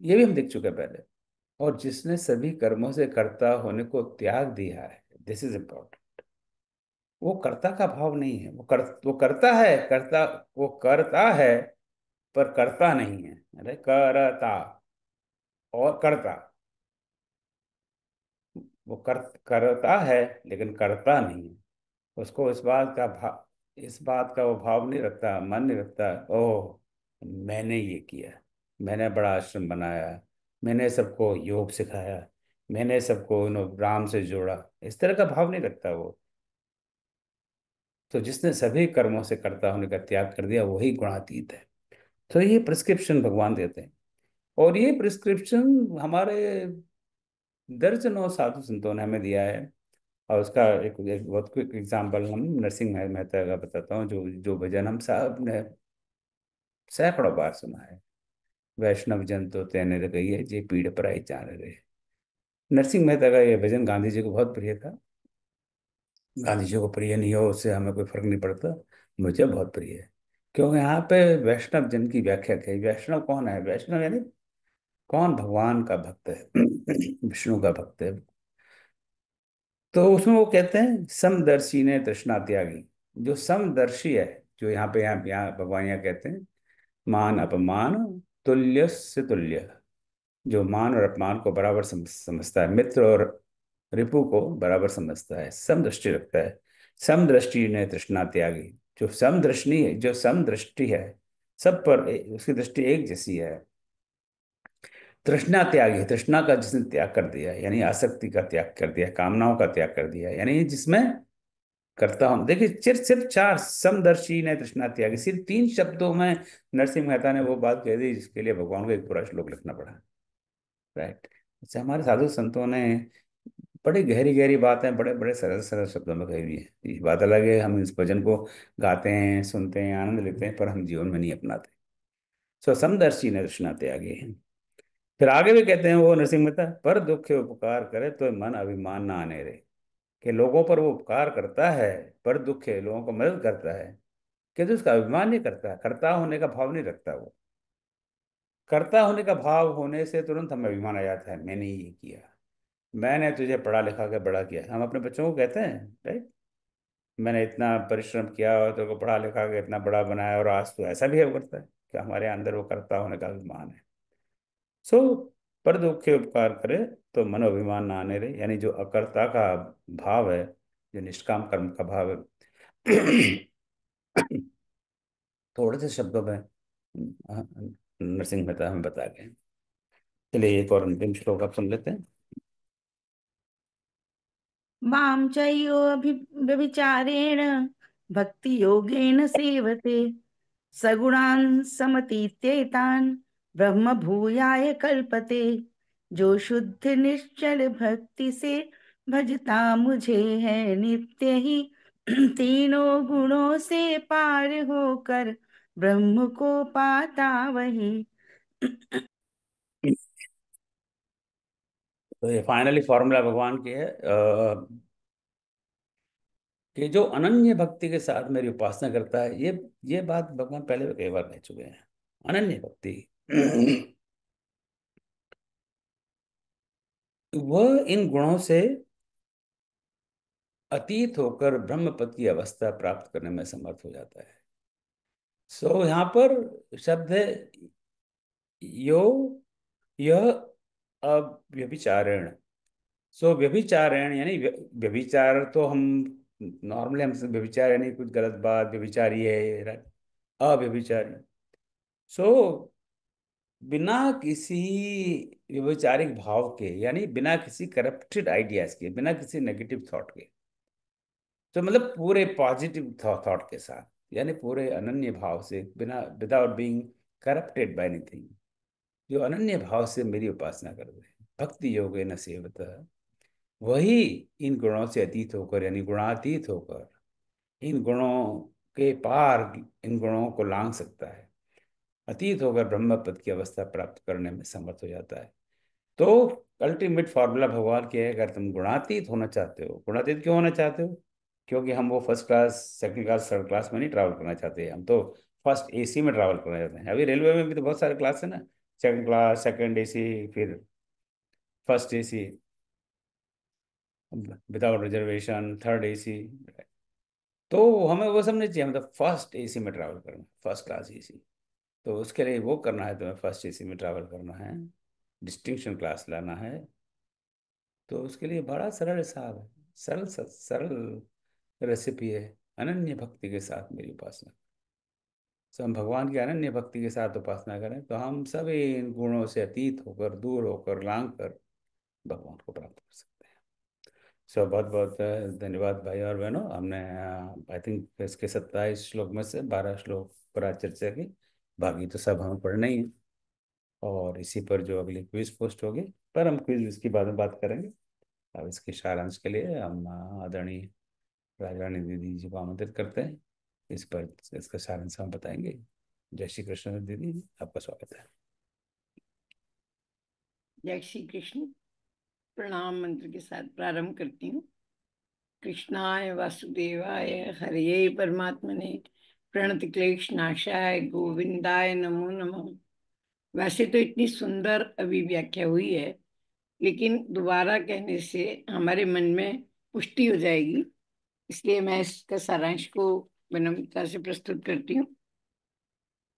ये भी हम देख चुके हैं पहले। और जिसने सभी कर्मों से कर्ता होने को त्याग दिया है, दिस इज इम्पोर्टेंट। वो कर्ता का भाव नहीं है, वो करता है, करता, वो करता है पर करता नहीं है। अरे करता और करता, वो करता है लेकिन करता नहीं है। उसको इस बात का वो भाव नहीं रखता, मन नहीं रखता, ओह मैंने ये किया, मैंने बड़ा आश्रम बनाया, मैंने सबको योग सिखाया, मैंने सबको राम से जोड़ा, इस तरह का भाव नहीं रखता वो। तो जिसने सभी कर्मों से कर्ता होने का त्याग कर दिया, वही गुणातीत है। तो ये प्रिस्क्रिप्शन भगवान देते हैं, और ये प्रिस्क्रिप्शन हमारे दर्जनों साधु संतों ने हमें दिया है। और उसका एक बहुत क्विक एग्जांपल हम नरसिंह मेहता का बताता हूँ, जो जो भजन हम साहब ने सैकड़ों बार सुना है। वैष्णव जन तो तेने रहिए जे पीड़ पराई जान रहे। नरसिंह मेहता का ये भजन गांधी जी को बहुत प्रिय था। गांधी जी को प्रिय नहीं हो, उससे हमें कोई फर्क नहीं पड़ता, मुझे बहुत प्रिय है। क्योंकि यहाँ पे वैष्णव जन की व्याख्या की, वैष्णव कौन है, वैष्णव यानी कौन भगवान का भक्त है, विष्णु का भक्त है। तो उसमें वो कहते हैं समदर्शी ने तृष्णा त्यागी। जो समदर्शी है, जो यहाँ भगवान यहाँ कहते हैं मान अपमान तुल्य से तुल्य, जो मान और अपमान को बराबर समझता है, मित्र और रिपु को बराबर समझता है, समदृष्टि रखता है। समदृष्टि ने तृष्णा त्यागी। जो समदृष्टि है, सब पर उसकी दृष्टि एक जैसी है। तृष्णा त्यागी, तृष्णा का जिसने त्याग कर दिया, यानी आसक्ति का त्याग कर दिया, कामनाओं का त्याग कर दिया, यानी जिसमें करता हूं। देखिए, सिर्फ सिर्फ चार, समदर्शी ने तृष्णा त्यागी, सिर्फ 3 शब्दों में नरसिंह मेहता ने वो बात कह दी जिसके लिए भगवान को एक पूरा श्लोक लिखना पड़ा। राइट। इससे हमारे साधु संतों ने बड़ी गहरी गहरी बातें बड़े बड़े सरल सरल शब्दों में कही हुई है। ये बात अलग है, हम इस भजन को गाते हैं, सुनते हैं, आनंद लेते हैं, पर हम जीवन में नहीं अपनाते। सो समदर्शी ने तृष्णा त्यागी है। फिर आगे भी कहते हैं वो नरसिंह मेहता, पर दुख उपकार करे तो मन अभिमान ना आने रे। कि लोगों पर वो उपकार करता है, पर दुख है, लोगों को मदद करता है, किंतु उसका अभिमान नहीं करता, कर्ता होने का भाव नहीं रखता वो। कर्ता होने का भाव होने से तुरंत हमें अभिमान आ जाता है, मैंने ये किया, मैंने तुझे पढ़ा लिखा के बड़ा किया। हम अपने बच्चों को कहते हैं, राइट, मैंने इतना परिश्रम किया और तेरे को पढ़ा लिखा के इतना बड़ा बनाया और आज तो ऐसा बिहेव करता है। कि हमारे अंदर वो कर्ता होने का अभिमान है। सो पर दुख के उपकार करे तो मनोभिमान ना आने रहे, यानी जो अकर्ता का भाव है, जो निष्काम कर्म का भाव है, थोड़े से शब्दों में नरसिंह मेहता हमें बता गए। चलिए एक और अंतिम श्लोक आप सुन लेते हैं। मां चयो व्यभिचारेण भक्ति योगेन सेवते सगुणान् समतीत्येतान् ब्रह्म भूयाय कल्पते। जो शुद्ध निश्चल भक्ति से भजता मुझे है नित्य ही, तीनों गुणों से पार होकर ब्रह्म को पाता वही। तो ये फाइनली फॉर्मूला भगवान की है कि जो अनन्य भक्ति के साथ मेरी उपासना करता है, ये बात भगवान पहले भी कई बार कह चुके हैं। अनन्य भक्ति वह इन गुणों से अतीत होकर ब्रह्म पद की अवस्था प्राप्त करने में समर्थ हो जाता है। सो यहाँ पर शब्द है यो, यह अव्यभिचारेण। सो व्यभिचारेण यानी व्यभिचार तो हम नॉर्मली हम व्यभिचार यानी कुछ गलत बात, व्यभिचारी है, right? अव्यभिचारी। सो बिना किसी व्यभिचारिक भाव के, यानी बिना किसी करप्टेड आइडियाज के, बिना किसी नेगेटिव थॉट के, तो मतलब पूरे पॉजिटिव थॉट के साथ, यानी पूरे अनन्य भाव से, बिना without being corrupted by anything, जो अनन्य भाव से मेरी उपासना कर रहे हैं, भक्ति योग न सेवत, वही इन गुणों से अतीत होकर, यानी गुणातीत होकर, इन गुणों के पार, इन गुणों को लांघ सकता है, अतीत होकर ब्रह्म पद की अवस्था प्राप्त करने में समर्थ हो जाता है। तो अल्टीमेट फॉर्मूला भगवान की है, अगर तुम गुणातीत होना चाहते हो। गुणातीत क्यों होना चाहते हो? क्योंकि हम वो first class, second class, third class में नहीं ट्रैवल करना चाहते, हम तो फर्स्ट एसी में ट्रैवल करना चाहते हैं। अभी रेलवे में भी तो बहुत सारे क्लास है ना, सेकंड क्लास, सेकंड एसी, फिर first AC without reservation, third AC. तो हमें वो सब नहीं चाहिए, मतलब फर्स्ट एसी में ट्रैवल करना, फर्स्ट क्लास एसी। तो उसके लिए वो करना है, तुम्हें फर्स्ट एसी में ट्रैवल करना है, डिस्टिंक्शन क्लास लाना है। तो उसके लिए बड़ा सरल हिसाब है, सरल सरल रेसिपी है, अनन्य भक्ति के साथ मेरी उपासना। तो हम भगवान की अनन्य भक्ति के साथ उपासना करें तो हम सभी इन गुणों से अतीत होकर, दूर होकर, लांघ कर भगवान को प्राप्त कर सकते हैं। सो बहुत बहुत धन्यवाद भाई और बहनों। हमने आई थिंक इसके 27 श्लोक में से 12 श्लोक पर आज चर्चा की। बाकी तो सब हमें पढ़ना ही है, और इसी पर जो अगली क्विज पोस्ट होगी, पर हम क्विज इसकी बाद में बात करेंगे। अब इसके सारांश के लिए हम आदरणीय राजरानी दीदी जी को आमंत्रित करते हैं, इस पर इसका सारांश हम बताएंगे। जय श्री कृष्ण दीदी जी, आपका स्वागत है। जय श्री कृष्ण। प्रणाम मंत्र के साथ प्रारंभ करती हूँ। कृष्णाय वासुदेवाय हरये परमात्मने प्रणत क्लेश नाशाय गोविंदाय नमो नमः। वैसे तो इतनी सुंदर अभी व्याख्या हुई है, लेकिन दोबारा कहने से हमारे मन में पुष्टि हो जाएगी, इसलिए मैं इसका सारांश को विनम्रता से प्रस्तुत करती हूँ।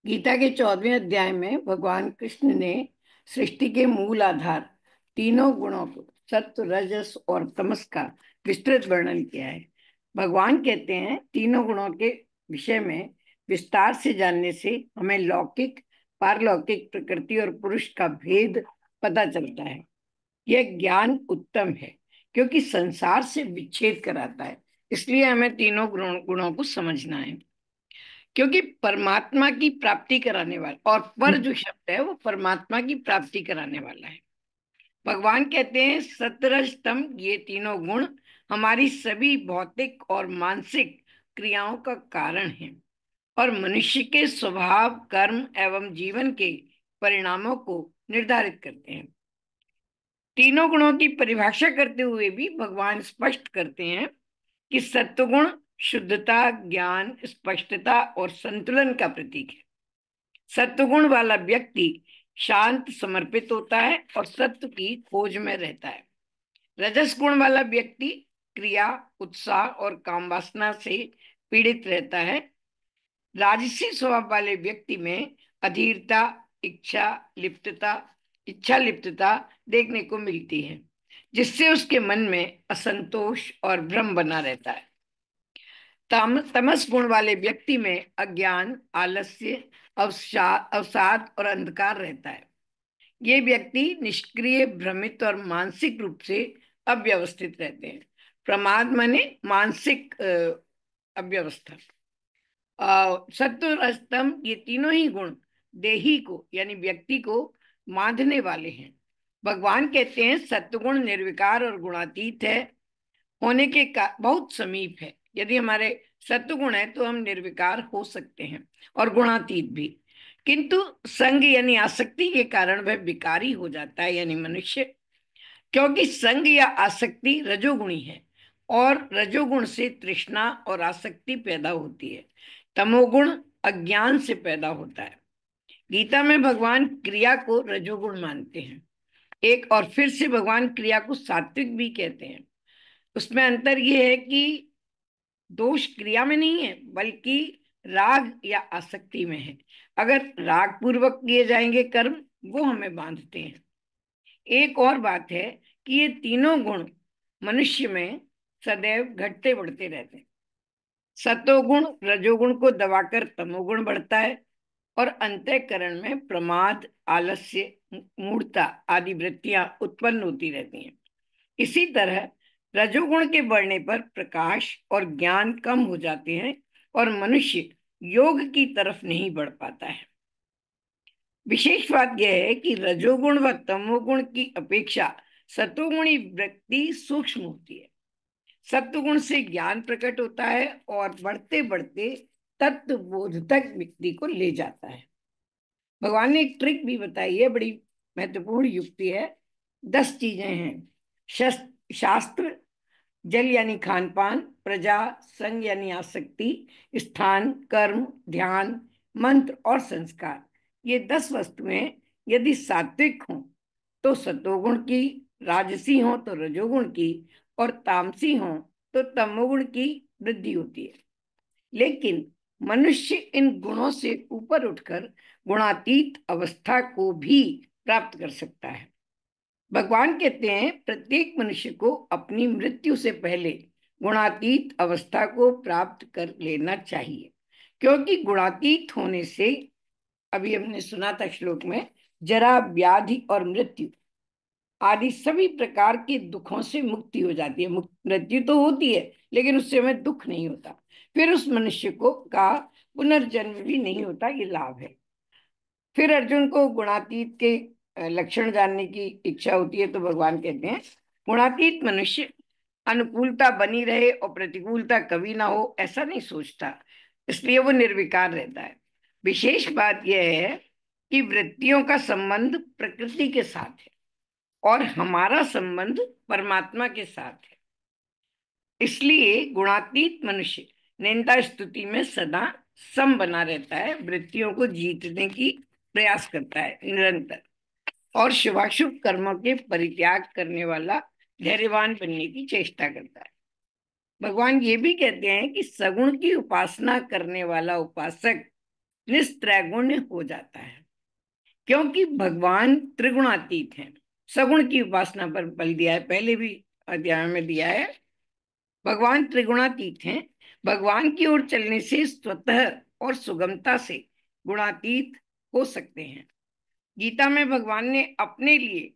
गीता के 14वें अध्याय में भगवान कृष्ण ने सृष्टि के मूल आधार तीनों गुणों को, सत्व, रजस और तमस का विस्तृत वर्णन किया है। भगवान कहते हैं तीनों गुणों के विषय में विस्तार से जानने से हमें लौकिक, पारलौकिक प्रकृति और पुरुष का भेद पता चलता है। यह ज्ञान उत्तम है क्योंकि संसार से विच्छेद कराता है, इसलिए हमें तीनों गुणों को समझना है। क्योंकि परमात्मा की प्राप्ति कराने वाला, और पर जो शब्द है वो परमात्मा की प्राप्ति कराने वाला है। भगवान कहते हैं सत्वरज तम, ये तीनों गुण हमारी सभी भौतिक और मानसिक क्रियाओं का कारण है और मनुष्य के स्वभाव, कर्म एवं जीवन के परिणामों को निर्धारित करते हैं। तीनों गुणों की परिभाषा करते हुए भी भगवान स्पष्ट करते हैं कि सत्वगुण शुद्धता, ज्ञान, स्पष्टता और संतुलन का प्रतीक है। सत्वगुण वाला व्यक्ति शांत, समर्पित होता है और सत्य की खोज में रहता है। रजस गुण वाला व्यक्ति क्रिया, उत्साह और काम वासना से पीड़ित रहता है। राजसी स्वभाव वाले व्यक्ति में अधीरता, इच्छा लिप्तता देखने को मिलती है, जिससे उसके मन में असंतोष और भ्रम बना रहता है। तमस गुण वाले व्यक्ति में अज्ञान, आलस्य, अवसाद और अंधकार रहता है। ये व्यक्ति निष्क्रिय, भ्रमित और मानसिक रूप से अव्यवस्थित रहते हैं। प्रमाद माने मानसिक अव्यवस्था। सत्व, रजतम, ये तीनों ही गुण देही को यानी व्यक्ति को बांधने वाले हैं। भगवान कहते हैं सत्वगुण निर्विकार और गुणातीत है, होने के बहुत समीप है। यदि हमारे सत्वगुण है तो हम निर्विकार हो सकते हैं और गुणातीत भी, किंतु संग यानी आसक्ति के कारण वह विकारी हो जाता है यानी मनुष्य। क्योंकि संग या आसक्ति रजोगुणी है और रजोगुण से तृष्णा और आसक्ति पैदा होती है। तमोगुण अज्ञान से पैदा होता है। गीता में भगवान क्रिया को रजोगुण मानते हैं। एक और फिर से भगवान क्रिया को सात्विक भी कहते हैं। उसमें अंतर यह है कि दोष क्रिया में नहीं है बल्कि राग या आसक्ति में है। अगर राग पूर्वक किए जाएंगे कर्म, वो हमें बांधते हैं। एक और बात है कि ये तीनों गुण मनुष्य में सदैव घटते बढ़ते रहते हैं। सतोगुण रजोगुण को दबाकर तमोगुण बढ़ता है और अंतःकरण में प्रमाद, आलस्य, मूढ़ता आदि वृत्तियां उत्पन्न होती रहती हैं। इसी तरह रजोगुण के बढ़ने पर प्रकाश और ज्ञान कम हो जाते हैं और मनुष्य योग की तरफ नहीं बढ़ पाता है। विशेष बात यह है कि रजोगुण व तमोगुण की अपेक्षा सतोगुणी व्यक्ति सूक्ष्म होती है। सत्वगुण से ज्ञान प्रकट होता है और बढ़ते बढ़ते तत्व बोध तक व्यक्ति को ले जाता है। भगवान ने एक ट्रिक भी बताई है, बड़ी महत्वपूर्ण युक्ति है। 10 चीजें हैं। शास्त्र, जल यानी खान पान, प्रजा, संग यानी आसक्ति, स्थान, कर्म, ध्यान, मंत्र और संस्कार। ये 10 वस्तुएं यदि सात्विक हों तो सतोगुण की, राजसी हों तो रजोगुण की और तामसी हों तो तमोगुण की वृद्धि होती है। लेकिन मनुष्य इन गुणों से ऊपर उठकर गुणातीत अवस्था को भी प्राप्त कर सकता है। भगवान कहते हैं प्रत्येक मनुष्य को अपनी मृत्यु से पहले गुणातीत अवस्था को प्राप्त कर लेना चाहिए, क्योंकि गुणातीत होने से, अभी हमने सुना था श्लोक में, जरा, व्याधि और मृत्यु आदि सभी प्रकार के दुखों से मुक्ति हो जाती है। मृत्यु तो होती है लेकिन उससे हमें दुख नहीं होता, फिर उस मनुष्य को का पुनर्जन्म भी नहीं होता, ये लाभ है। फिर अर्जुन को गुणातीत के लक्षण जानने की इच्छा होती है तो भगवान कहते हैं गुणातीत मनुष्य अनुकूलता बनी रहे और प्रतिकूलता कभी ना हो ऐसा नहीं सोचता, इसलिए वो निर्विकार रहता है। विशेष बात यह है कि वृत्तियों का संबंध प्रकृति के साथ है और हमारा संबंध परमात्मा के साथ है। इसलिए गुणातीत मनुष्य निंदा स्तुति में सदा सम बना रहता है, वृत्तियों को जीतने की प्रयास करता है निरंतर, और शुभाशुभ कर्मों के परित्याग करने वाला धैर्यवान बनने की चेष्टा करता है। भगवान ये भी कहते हैं कि सगुण की उपासना करने वाला उपासक निस्त्रैगुण्य हो जाता है, क्योंकि भगवान त्रिगुणातीत हैं। सगुण की उपासना पर बल दिया है, पहले भी अध्याय में दिया है। भगवान त्रिगुणातीत हैं। भगवान की ओर चलने से स्वतः और सुगमता से गुणातीत हो सकते हैं। गीता में भगवान ने अपने लिए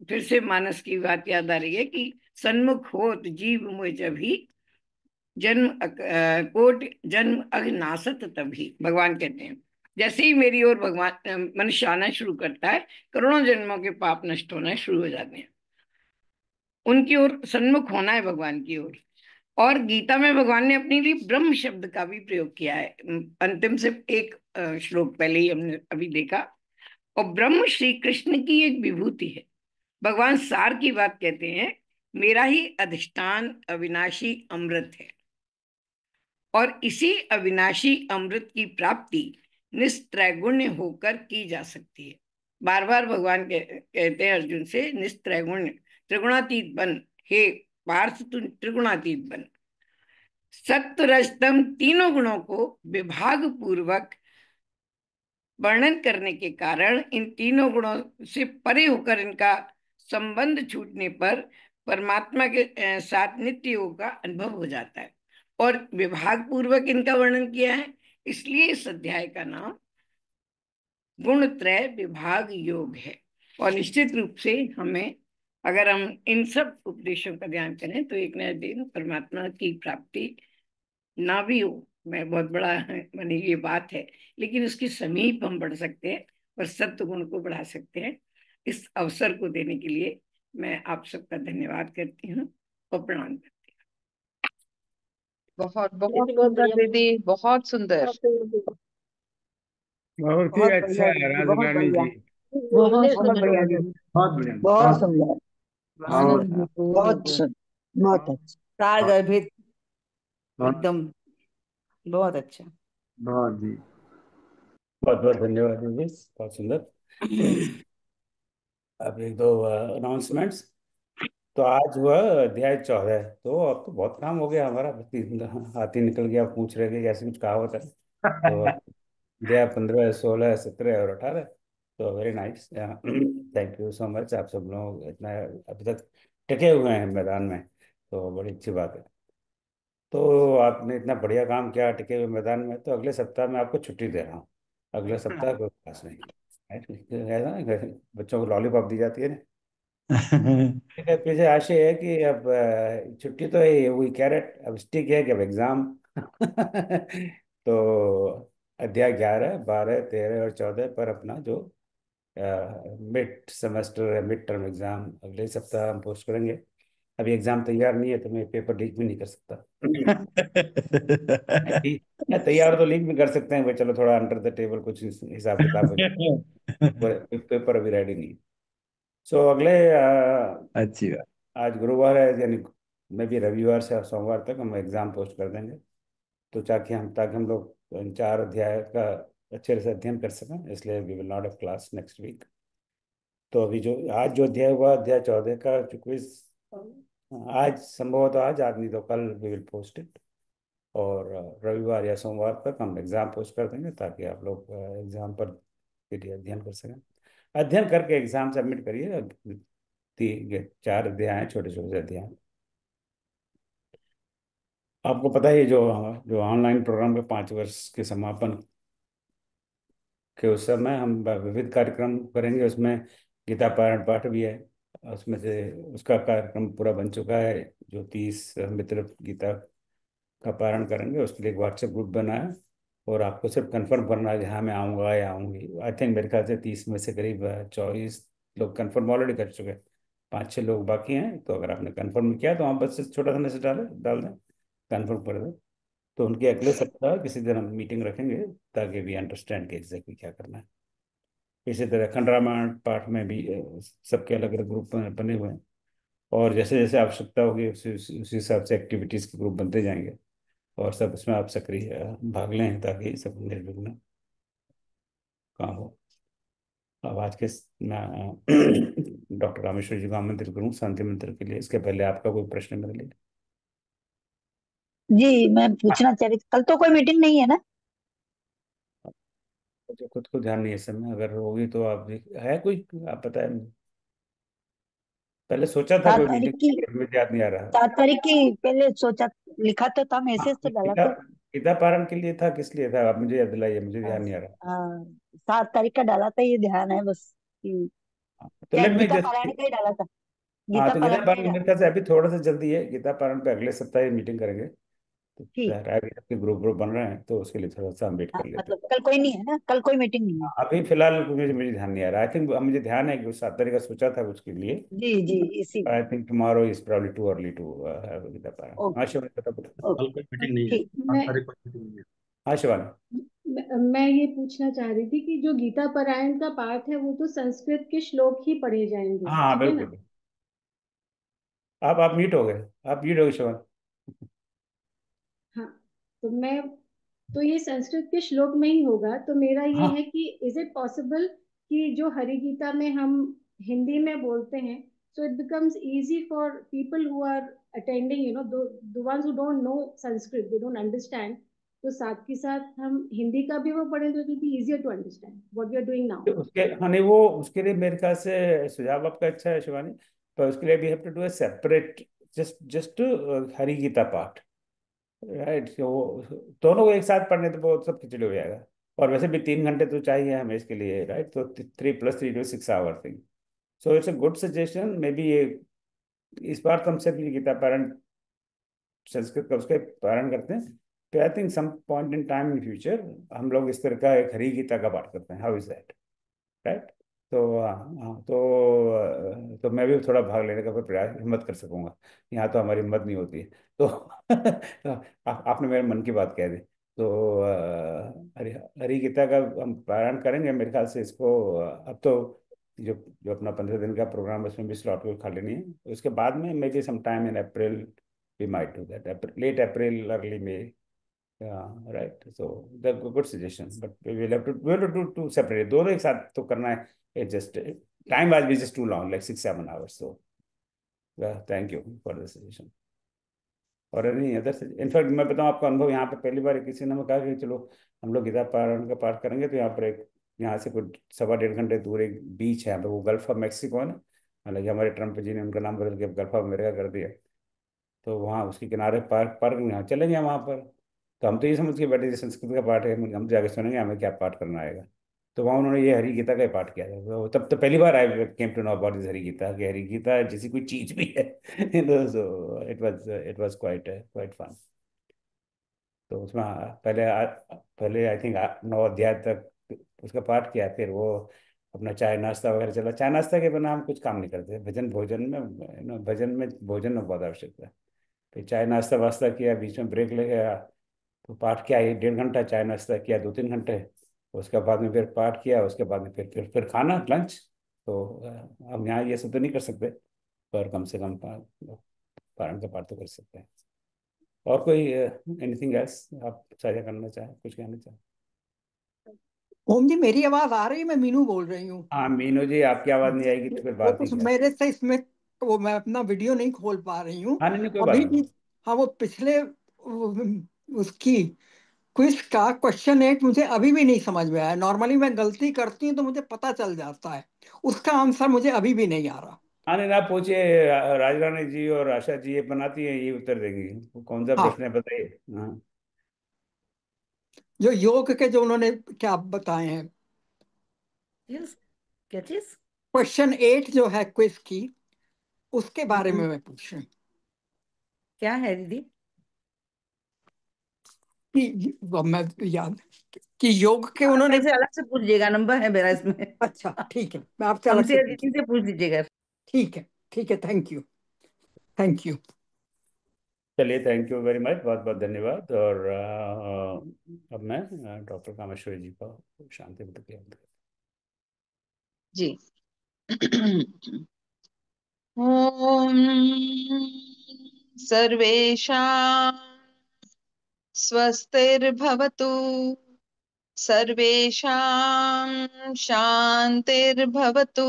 फिर से मानस की बात याद आ रही है कि सन्मुख होत जीव मुझ भी जन्म कोट जन्म अघनासत तभी, भगवान कहते हैं जैसे ही मेरी ओर भगवान मनुष्य आना शुरू करता है, करोड़ों जन्मों के पाप नष्ट होना शुरू हो जाते हैं। उनकी ओर सन्मुख होना है, भगवान की ओर। और गीता में भगवान ने अपने लिए ब्रह्म शब्द का भी प्रयोग किया है। अंतिम से एक श्लोक पहले ही हमने अभी देखा। और ब्रह्म श्री कृष्ण की एक विभूति है। भगवान सार की बात कहते हैं, मेरा ही अधिष्ठान अविनाशी अमृत है, और इसी अविनाशी अमृत की प्राप्ति निस्त्रैगुण्य होकर की जा सकती है। बार बार भगवान कहते हैं अर्जुन से, निस्त्रैगुण्य, त्रिगुणातीत बन, हे पार्थ तू त्रिगुणातीत बन। सत्व रजतम तीनों गुणों को विभाग पूर्वक वर्णन करने के कारण इन तीनों गुणों से परे होकर इनका संबंध छूटने पर परमात्मा के साथ नित्य योग का अनुभव हो जाता है। और विभाग पूर्वक इनका वर्णन किया है, इसलिए इस अध्याय का नाम गुण त्रय विभाग योग है। और निश्चित रूप से हमें, अगर हम इन सब उपदेशों का ध्यान करें, तो एक न दिन परमात्मा की प्राप्ति ना भी हो, मैं बहुत बड़ा मानी ये बात है, लेकिन उसके समीप हम बढ़ सकते हैं और सत्व गुण को बढ़ा सकते हैं। इस अवसर को देने के लिए मैं आप सबका धन्यवाद करती हूँ और प्रणाम करती बहुत बहुत बहुत बहुत सुंदर बढ़िया। दीदी, बहुत सुंदर। बहुत ही बहुत अच्छा बढ़िया दीदी, बहुत राजरानी बढ़िया। जी। बहुत बहुत सुंदर बढ़िया दीदी, दीदी। बहुत बढ़िया, बहुत बहुत सुंदर, और आनंद जी को बहुत सुंदर, बहुत अच्छा, सार बहुत गर्भित, बहुत एकदम बहुत अच्छा। बहुत जी। बहुत बहुत धन्यवाद दीदी, बहुत सुंदर। अब एक दो अनाउंसमेंट्स। तो आज हुआ अध्याय 14। तो अब तो बहुत काम हो गया हमारा, हाथी निकल गया पूछ रहे थे, ऐसे कुछ कहावत है। तो अध्याय 15, 16, 17 और 18। तो very nice, thank you so much. आप सब लोग इतना अभी तक टिके हुए हैं मैदान में, तो बड़ी अच्छी बात है। तो आपने इतना बढ़िया काम किया टिके हुए मैदान में, तो अगले सप्ताह में आपको छुट्टी दे रहा हूँ। अगले सप्ताह कोई क्लास नहीं है ना, बच्चों को लॉलीपॉप दी जाती है ना। इसके पीछे आशय है कि अब छुट्टी तो है, वही कैरेट, अब स्टिक है कि अब एग्जाम। तो अध्याय 11, 12, 13 और 14 पर अपना जो mid semester mid term exam अगले सप्ताह हम पोस्ट करेंगे। अभी एग्जाम तैयार नहीं है तो मैं पेपर लीक भी नहीं कर सकता। नहीं, तैयार तो लीक भी कर सकते हैं भाई, चलो थोड़ा अंडर द टेबल कुछ हिसाब किताब हो जाए। पेपर अभी रेडी नहीं। सो अगले अच्छी बात। आज गुरुवार है, यानी मैं भी रविवार से सोमवार तक हम एग्जाम पोस्ट कर देंगे। तो ताकि हम लोग इन 4 अध्याय का अच्छे से अध्ययन कर सकें, इसलिए we will not have class next week. तो अभी जो आज जो अध्याय हुआ, अध्याय 14 का जो क्विज, आज संभवतः आज नहीं तो कल वी विल पोस्ट इट। और रविवार या सोमवार तक हम एग्जाम पोस्ट कर देंगे, ताकि आप लोग एग्जाम पर के लिए अध्ययन कर सकें। अध्ययन करके एग्जाम सबमिट करिए। 4 अध्याय हैं, छोटे छोटे अध्याय। आपको पता है, जो जो ऑनलाइन प्रोग्राम के 5 वर्ष के समापन के उस समय हम विविध कार्यक्रम करेंगे, उसमें गीता पारायण पाठ भी है। उसमें से उसका कार्यक्रम पूरा बन चुका है। जो 30 मित्र गीता का पारण करेंगे, उसके लिए एक व्हाट्सएप ग्रुप बना है। और आपको सिर्फ कंफर्म करना है कि हाँ मैं आऊँगा या आऊँगी। आई थिंक मेरे ख्याल से 30 में से करीब 24 लोग कंफर्म ऑलरेडी कर चुके हैं। 5-6 लोग बाकी हैं। तो अगर आपने कंफर्म किया तो आप बस छोटा सा मैसेज डाल दें, कंफर्म कर दें। तो उनके अगले सप्ताह किसी दिन हम मीटिंग रखेंगे, ताकि वी अंडरस्टैंड कि एग्जैक्टली क्या करना है। इसी तरह खंड रामायण पाठ में भी सबके अलग अलग ग्रुप बने हुए हैं। और जैसे जैसे आवश्यकता होगी उसी हिसाब से एक्टिविटीज़ के ग्रुप बनते जाएंगे। और सब इसमें आप सक्रिय भाग लें, ताकि सब निर्विघ्न काम हो। अब आज के डॉक्टर रामेश्वर जी को आमंत्रित करूँ शांति मंत्र के लिए। इसके पहले आपका कोई प्रश्न मेरे लिए? जी, मैं पूछना चाह रही थी, कल तो कोई मीटिंग नहीं है ना? मुझे खुद को ध्यान नहीं है इस समय, अगर होगी तो आप है कोई, आप बताएं। पहले सोचा था सात कोई तारीख मीटिंग, की मुझे याद नहीं आ रहा। 7 तारीख की पहले सोचा, लिखा तो था, मैसेज तो डाला लिखा था। गीता पारण के लिए था, किस लिए था, आप मुझे याद दिलाइए, मुझे ध्यान नहीं आ रहा। हाँ, 7 तारीख का डाला था, ये ध्यान है बस कि तो क्या लेट मी गीता जस्ट। पारायण का ही डाला था। हाँ, गीता तो गीता पारायण का ही पारण मेरे डाला। ख्याल से अभी थोड़ा सा जल्दी है, गीता पारण पे अगले सप्ताह मीटिंग करेंगे। तो ठीक। आपके ग्रुप ग्रुप बन रहे हैं, तो उसके लिए थोड़ा सा हम वेट हाँ, कर लेते हैं। मतलब कल कोई नहीं है ना, कल कोई मीटिंग नहीं है। अभी फिलहाल मुझे मुझे ध्यान नहीं आ रहा। आई थिंक मुझे ध्यान है कि उस 7 तारीख का सोचा था उसके लिए। जी जी, इसी। I think tomorrow is probably too early to have Gita पारण। हाँ ओके। शिवानी, बता बता। कल कोई ओके मीटिंग नहीं है, ठीक। 7 तारीख को मीटिंग नहीं है। हाँ शिवानी। मैं ये पूछना चाह रही थी कि जो गीता पारायण का पाठ है वो तो संस्कृत के श्लोक ही पढ़े जाएंगे, हाँ हाँ ठीक है ना? बिल्कुल। आप म्यूट हो गए, आप म्यूट हो गए शिवानी। हाँ, तो मैं तो ये संस्कृत के श्लोक में ही होगा, तो मेरा ये हाँ, है कि इज इट पॉसिबल कि जो हरि गीता में हम हिंदी में बोलते हैं, so it becomes easy for people who are attending, you know, the ones who don't know Sanskrit, they don't understand, तो साथ के साथ हम हिंदी का भी वो पढ़ें तो it will be easier to understand what we are doing now. तो उसके, हाँ नहीं, वो उसके लिए मेरे ख्याल से सुझाव आपका अच्छा है शिवानी। पर उसके लिए we have to do a separate, just just Hari Gita पाठ, राइट। तो दोनों को एक साथ पढ़ने तो वो सब खिचड़ी हो जाएगा। और वैसे भी 3 घंटे तो चाहिए हमें इसके लिए, राइट। तो 3 + 3 = 6 our thing. So it's a good suggestion, maybe ये इस बार तो हम सिर्फ ये गीता पारण संस्कृत का उसके पारण करते हैं। तो I think some point in time in future हम लोग इस तरह का एक हरि गीता का पाठ करते हैं। How is that, right. तो हाँ हाँ, तो मैं भी थोड़ा भाग लेने का कोई प्रयास हिम्मत कर सकूंगा। यहाँ तो हमारी हिम्मत नहीं होती है। तो, तो आपने मेरे मन की बात कह दी। तो हरि हरि गीता का हम पारायण करेंगे मेरे ख्याल से इसको। अब तो जो जो अपना 15 दिन का प्रोग्राम है उसमें भी स्लॉट को खाली नहीं है। उसके बाद में maybe some time in April we might do that, late April early May. Yeah, right. So that's a good suggestion. But we will have to do two separate. दोनों एक साथ तो करना है। It just time wise is just too long, like 6-7 hours. So yeah, thank you for the suggestion. और नहीं other, in fact मैं बताऊँ आपका अनुभव, यहाँ पे पहली बार किसी ने कहा कि चलो हम लोग गीता पारण का पाठ करेंगे, तो यहाँ पर एक, यहाँ से कुछ 1.25 घंटे दूर एक बीच है यहाँ पे, वो गल्फ ऑफ मैक्सिको है ना। हालांकि हमारे ट्रम्प जी ने उनका नाम बदल के गल्फ ऑफ अमेरिका कर दिया। तो वहाँ उसके किनारे पार्क पार्क में यहाँ चलेंगे वहाँ पर। तो हम तो ये समझ के बैठे थे संस्कृत का पाठ है, हम जाके सुनेंगे हमें क्या पाठ करना आएगा। तो वहाँ उन्होंने ये हरि गीता का ही पाठ किया था। तो तब तो पहली बार I came to know about this Hari Gita, कि हरि गीता जैसी कोई चीज भी है। So it was quite quite fun. तो उसमें पहले आई थिंक 9 अध्याय तक उसका पाठ किया। फिर वो अपना चाय नाश्ता वगैरह चला। चाय नाश्ता के बिना हम कुछ काम नहीं करते। भजन भोजन में, भजन में भोजन में बहुत आवश्यकता है। फिर चाय नाश्ता वास्ता किया, बीच में ब्रेक ले गया। तो पाठ किया 1-1.5 घंटा, चाय नाश्ता किया 2-3 घंटे। उसके बाद में फिर पाठ किया, उसके बाद में फिर खाना लंच। तो हम यहाँ ये सब तो नहीं कर सकते, पर कम से कम पारण का पाठ तो कर सकते हैं। और कोई एनीथिंग एल्स आप साझा करना चाहें, कुछ कहना चाहें? ओम जी, मेरी आवाज आ रही है? मैं मीनू बोल रही हूँ। हाँ मीनू जी, आपकी आवाज़ नहीं आएगी तो फिर वो बात ही कुछ क्या है। मेरे से इसमें, वो मैं अपना वीडियो नहीं खोल पा रही हूँ हाँ नहीं नहीं, कोई बात अभी भी। नहीं। हाँ, वो पिछले उसकी क्विज का क्वेश्चन 8 मुझे अभी भी नहीं समझ में आया। नॉर्मली मैं गलती करती हूँ तो मुझे पता चल जाता है, उसका आंसर मुझे अभी भी नहीं आ रहा। हाँ नहीं, आप पूछिए, राजरानी जी और आशा जी ये बनाती है, ये उत्तर देंगी। वो कौन सा हाँ, प्रश्न है बताइए। हाँ जो योग के जो उन्होंने क्या बताए हैं, यस, क्या चीज? क्वेश्चन 8 जो है क्विज की, उसके बारे हम्म, में मैं पूछ रही हूँ क्या है दीदी? वो मैं याद कि योग के आप उन्होंने। मेरे से अलग से पूछ लीजिएगा, नंबर है मेरा इसमें। अच्छा ठीक है, मैं आपसे अलग हमसे से या पूछ। दीदी से पूछ लीजिएगा। ठीक है, ठीक है, थैंक यू, थैंक यू। चलिए, थैंक यू वेरी मच, बहुत बहुत धन्यवाद। और अब मैं डॉक्टर कामेश्वर जी को शांति प्रक्रिया। जी। ओम सर्वेषां स्वस्तिर्भवतु, सर्वेषां शान्तिर्भवतु,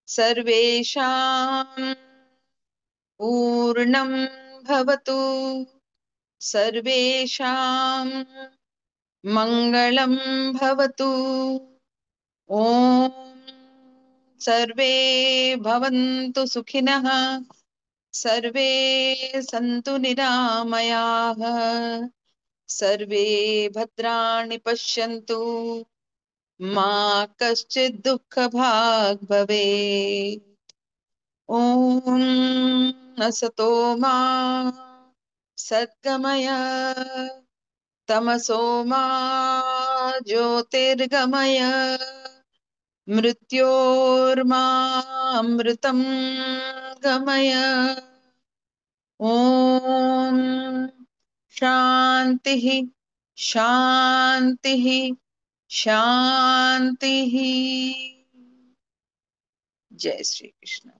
सर्वेषां पूर्णं भवतु, सर्वेषां मङ्गलं भवतु। ॐ सर्वे भवन्तु सुखिनः, सर्वे सन्तु निरामयाः, सर्वे भद्राणि पश्यन्तु मा कश्चित् दुःखभाग् भवेत्। ॐ असतो मा सद्गमय तमसो मा ज्योतिर्गमय मृत्योर्मामृतं गमय। ॐ शान्तिः शान्तिः शान्तिः। जय श्री कृष्ण।